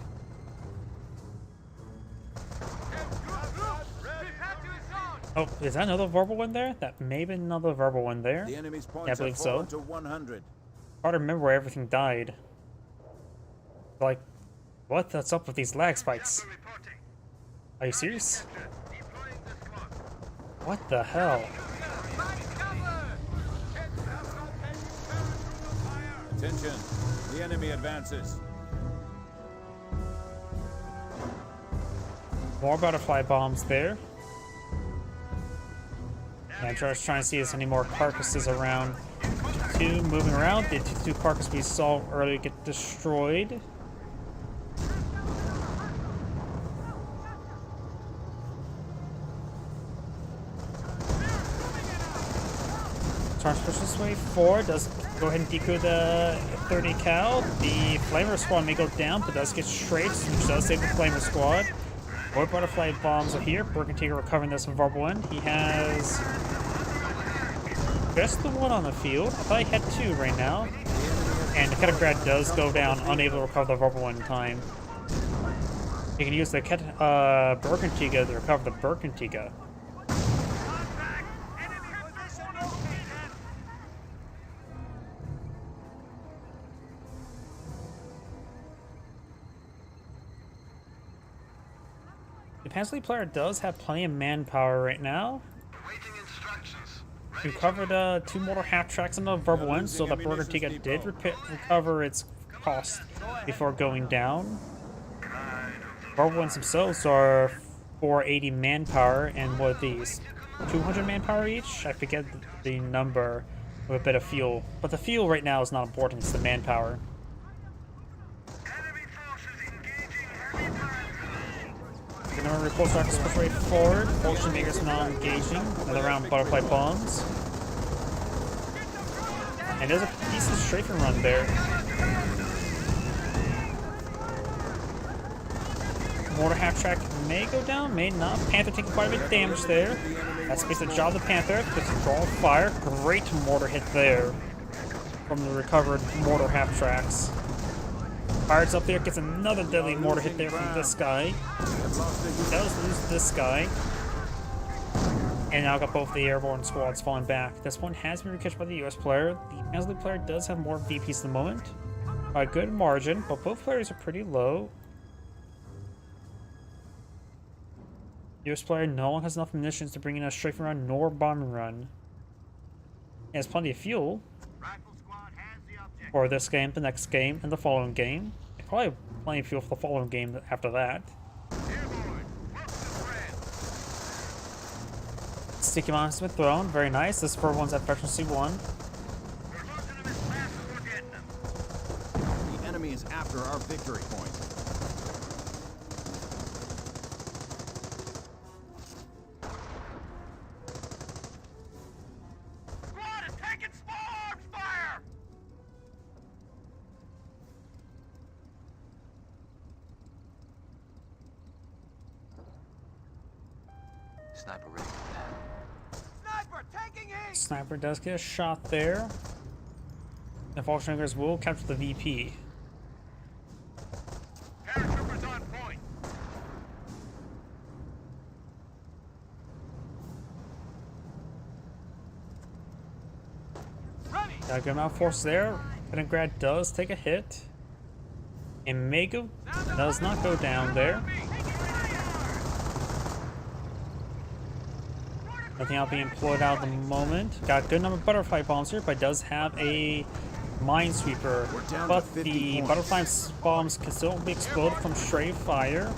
Oh, is that another verbal one there? That may be another verbal one there. The enemy's Yeah, I points believe have so. fallen to 100. Hard to remember where everything died. Like, what? That's up with these lag spikes? Are you serious? What the hell? Attention, the enemy advances. More butterfly bombs there. Yeah, I'm just trying to see if there's any more carcasses around. Two moving around. The two carcasses we saw earlier get destroyed. Trying to push this way forward. Does go ahead and decoy the 30 cal. The flamer squad may go down, but does get strafed, which does save the flamer squad. More butterfly bombs are here. Berkantine recovering this from Verbal One. He has just the one on the field. I thought he had two right now. And the Kaliningrad does go down, unable to recover the Verbal One in time. You can use the Berkantiga to recover the Berkantiga. The Pansley player does have plenty of manpower right now. We covered two mortar half tracks on the verbal one, so the Berkantiga did recover its cost before going down. Verbal ones themselves are 480 manpower, and what are these? 200 manpower each? I forget the number with a bit of fuel. But the fuel right now is not important, it's the manpower. The number of repulse rockets push way forward. Potion makers not engaging. Another round of butterfly bombs. And there's a decent strafing run there. Mortar half track may go down, may not. Panther taking quite a bit of damage there. That's basically the job of the Panther. Gets a draw of fire. Great mortar hit there from the recovered mortar half tracks. Fires up there, gets another deadly mortar hit there from this guy. He does lose this guy. And now got both the airborne squads falling back. This one has been recaptured by the US player. The Pansley player does have more VPs at the moment. By a good margin, but both players are pretty low. US player no one has enough munitions to bring in a strafing run nor bombing run. He has plenty of fuel for this game, the next game, and the following game. Probably plenty of fuel for the following game after that. Sticky bombs have been thrown, very nice. This for one's at efficiency 1. The enemy is after our victory point. Squad is taking small arms fire! Sniper ready. Sniper taking heat! Sniper does get a shot there. The Volkswagers will capture the VP. Paratroopers on point. Ready! Got a good amount of force there. Kaliningrad does take a hit. And Mego does not go down there. Nothing else being employed out at the moment. Got a good number of butterfly bombs here, but does have a minesweeper. But the butterfly bombs can still be exploded from stray fire.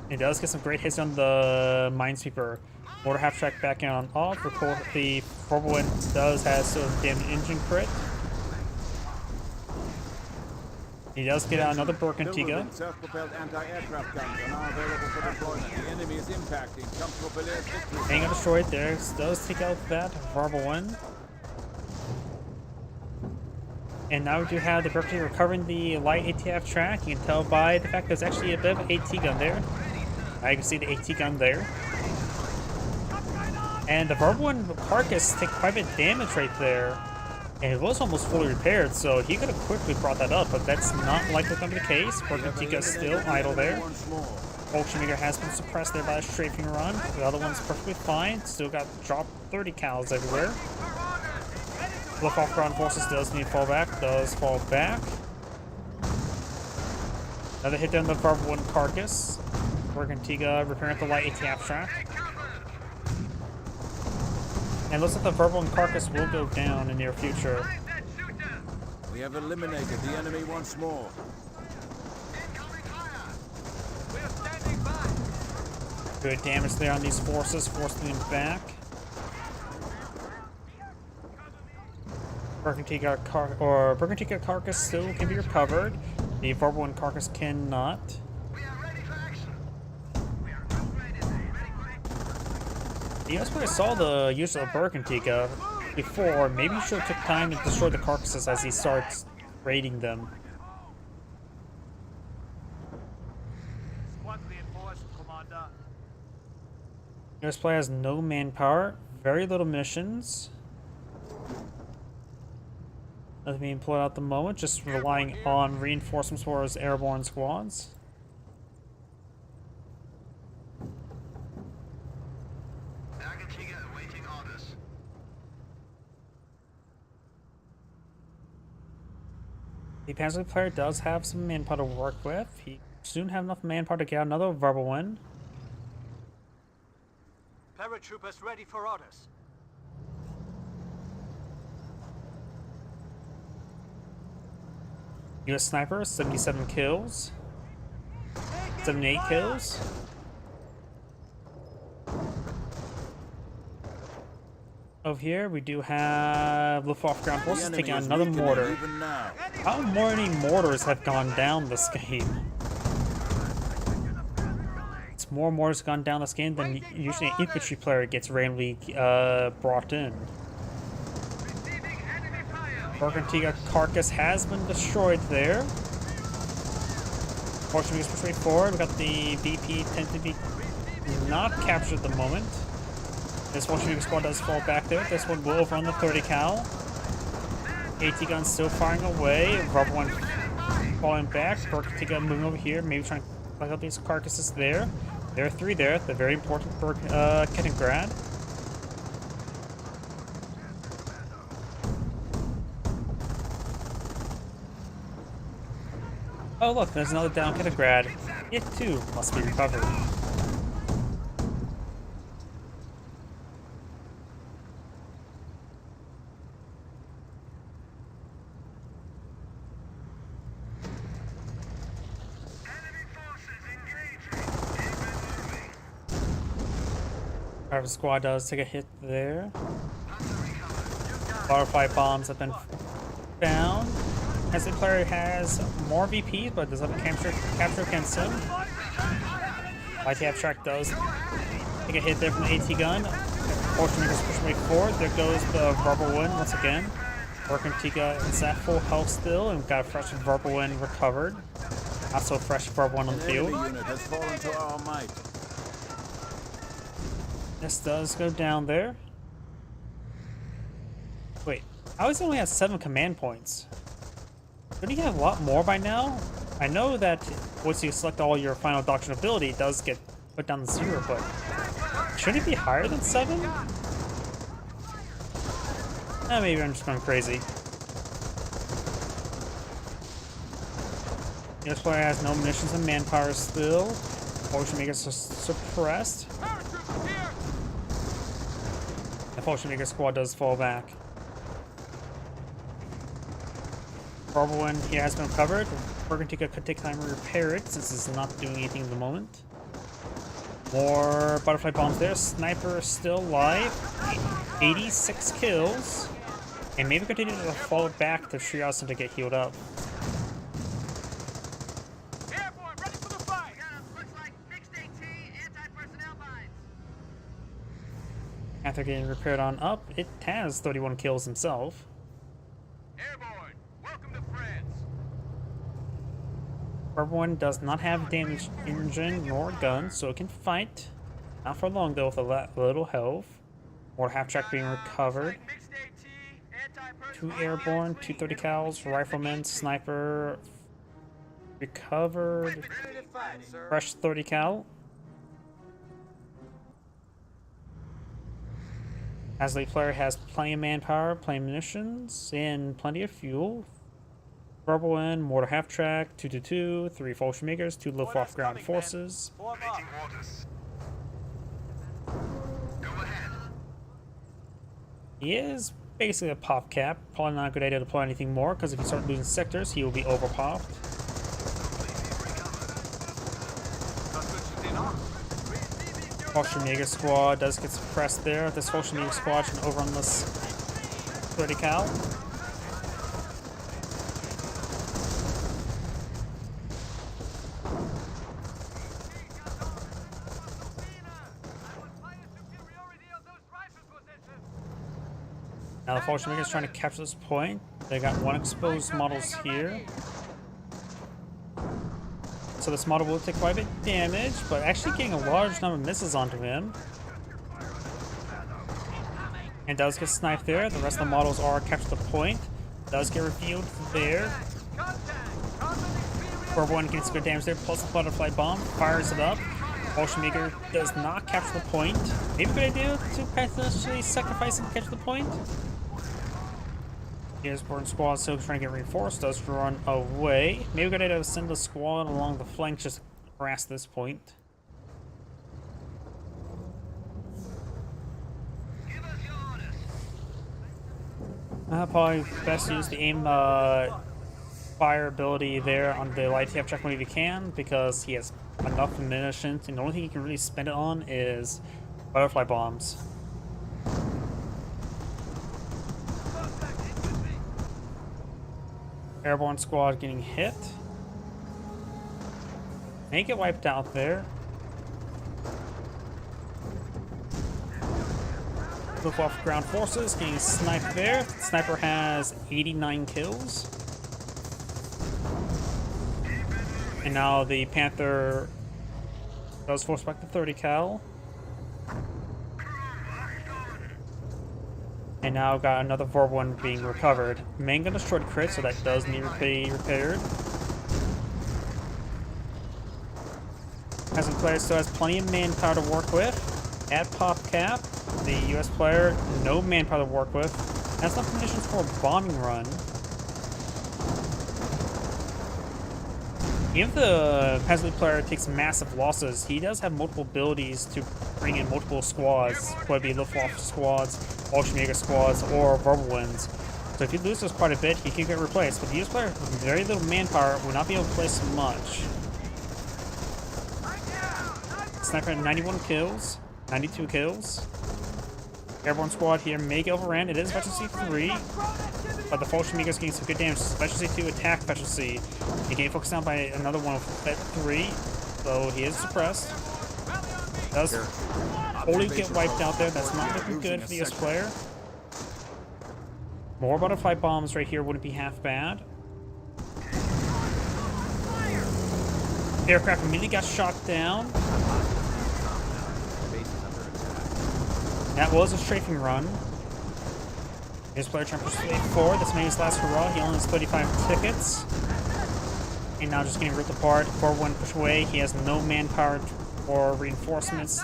It does get some great hits on the minesweeper. Mortar half track back on off. Report the Verbal Wind does have some damage engine crit. He does get out another Berkantiga. Pillwood self-propelled anti-aircraft guns are now available for deployment. The enemy is impacting. Comfortable Belair's victory. Being destroyed there does take out that Verbal Wind. And now we do have the Berkantiga recovering the light ATF track. You can tell by the fact there's actually a bit of AT gun there. I can see the AT gun there. And the Verbal Wind carcass take quite a bit of damage right there. And it was almost fully repaired, so he could have quickly brought that up, but that's not likely to be the case. Berkantiga's still idle there. Volkswagen has been suppressed there by a strafing run. The other one's perfectly fine. Still got dropped 30 cals everywhere. Luftwaffe ground forces does need fallback. Does fall back. Another hit down the Verbal Wind carcass. Berkantiga repairing the light ATF track. And looks like the Verbal Wind carcass will go down in the near future. We have eliminated the enemy once more. Good damage there on these forces, forcing them back. Berkantiga carcass still can be recovered. The Verbal Wind carcass cannot. The US player saw the use of Berkantiga before. Maybe he should have took time to destroy the carcasses as he starts raiding them. Squad reinforced, Commander. US player has no manpower, very little missions. Nothing being employed at the moment, just relying on reinforcements for his airborne squads. The Panzer player does have some manpower to work with. He soon have enough manpower to get another Verbal Wind. Paratroopers ready for orders. US sniper, 77 kills. 78 kills. Over here, we do have Luftwaffe ground forces taking on another mortar. How many mortars have gone down this game? It's more mortars gone down this game than usually an infantry player gets randomly brought in. Berkantiga carcass has been destroyed there. Fortunately, it's pushing forward. We got the VP tend to be not captured at the moment. This Volkswagen squad does fall back there. This one will overrun the 30 cal. AT gun still firing away. Verbal Wind falling back. Berkantiga moving over here. Maybe trying to plug out these carcasses there. There are 3 there. The very important Kaliningrad. Oh look, there's another down Kaliningrad. It too must be recovered. Private squad does take a hit there. Butterfly bombs have been found. As the player has more VPs, but does have a capture against him. YTF track does take a hit there from the AT gun. Fortunately, just push way forward. There goes the Verbal Wind once again. Berkantiga is at full health still, and we've got a fresh Verbal Wind recovered. Not so fresh Verbal Wind on the field. Enemy unit has fallen to our might. This does go down there. Wait, I always only have 7 command points. Don't you have a lot more by now? I know that once you select all your final doctrine ability, it does get put down to 0, but shouldn't it be higher than 7? Maybe I'm just going crazy. This player has no munitions and manpower still. Fortune Maker suppressed. The Fortune Maker squad does fall back. Verbal Wind here has been recovered. Berkantiga could take time to repair it since it's not doing anything at the moment. More butterfly bombs there. Sniper still alive. 86 kills. And maybe continue to fall back to triage him to get healed up. Airborne, ready for the fight! Looks like fixed AT, anti-personnel mines. After getting repaired on up, it has 31 kills himself. Airborne, welcome to France. Everyone does not have damaged engine nor gun, so it can fight. Not for long though, with a little health. More half-track being recovered. 2 airborne, 2 30 cals, rifleman, sniper recovered. Fresh 30 cal. As the player has plenty of manpower, plenty of munitions, and plenty of fuel. Verbal in, mortar half track, 222, 3 Fallschirmjägers, 2 Luftwaffe ground forces. Form up. He is basically a pop cap. Probably not a good idea to deploy anything more, because if you start losing sectors, he will be overpopped. Fallschirmjäger squad does get suppressed there. This Fallschirmjäger squad can overrun this 30 cal. Now the Fallschirmjäger is trying to capture this point. They got 1 exposed models here. So this model will take quite a bit of damage, but actually getting a large number of misses onto him. And does get sniped there. The rest of the models are captured the point. Does get revealed there. Verbal one gets good damage there, plus the butterfly bomb, fires it up. Fallschirmjäger does not capture the point. Maybe a good idea to potentially sacrifice and catch the point. Here's Burn Squad still trying to get reinforced, does run away. Maybe a good idea to send the squad along the flank just to harass this point. Probably best to use the aim fire ability there on the light TF checkpoint if you can, because he has enough munitions, and the only thing you can really spend it on is butterfly bombs. Airborne squad getting hit. May get wiped out there. Luftwaffe ground forces getting sniped there. Sniper has 89 kills. And now the Panther does force back to 30 cal. And now got another Vorb one being recovered. Main gun destroyed crit, so that does need to be repaired. As a player still has plenty of manpower to work with. At pop cap, the US player, no manpower to work with. Has enough munitions for a bombing run. Even if the Peasant player takes massive losses, he does have multiple abilities to bring in multiple squads, whether it be Luftwaffe squads, Fallschirmjäger squads, or verbal wins. So if he loses quite a bit, he can get replaced. But the US player with very little manpower will not be able to place much. Sniper had 91 kills, 92 kills. Airborne squad here may get overran. It is Specialty 3, but the Fallschirmjäger is getting some good damage. Specialty 2 attack Specialty. He getting focused down by another one with Fet 3, so he is suppressed. Does only get wiped out there. That's not looking good for the US player. More butterfly bombs right here wouldn't be half bad. Aircraft immediately got shot down. That was a strafing run. His player trying to persuade forward. This may be his last hurrah. He only has 35 tickets. And now just getting ripped apart. 4-1 push away. He has no manpower for reinforcements.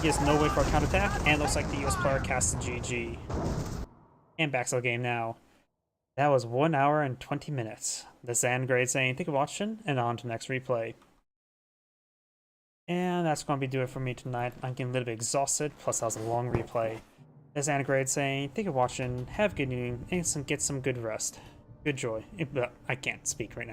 He has no way for a counterattack. And looks like the US player casts a GG. And back to the game now. That was 1 hour and 20 minutes. This is Angrade saying thank you for watching, and on to the next replay. And that's going to be doing it for me tonight. I'm getting a little bit exhausted, plus that was a long replay. This is Angrade saying thank you for watching, have a good evening, and get some good rest. Good joy. I can't speak right now.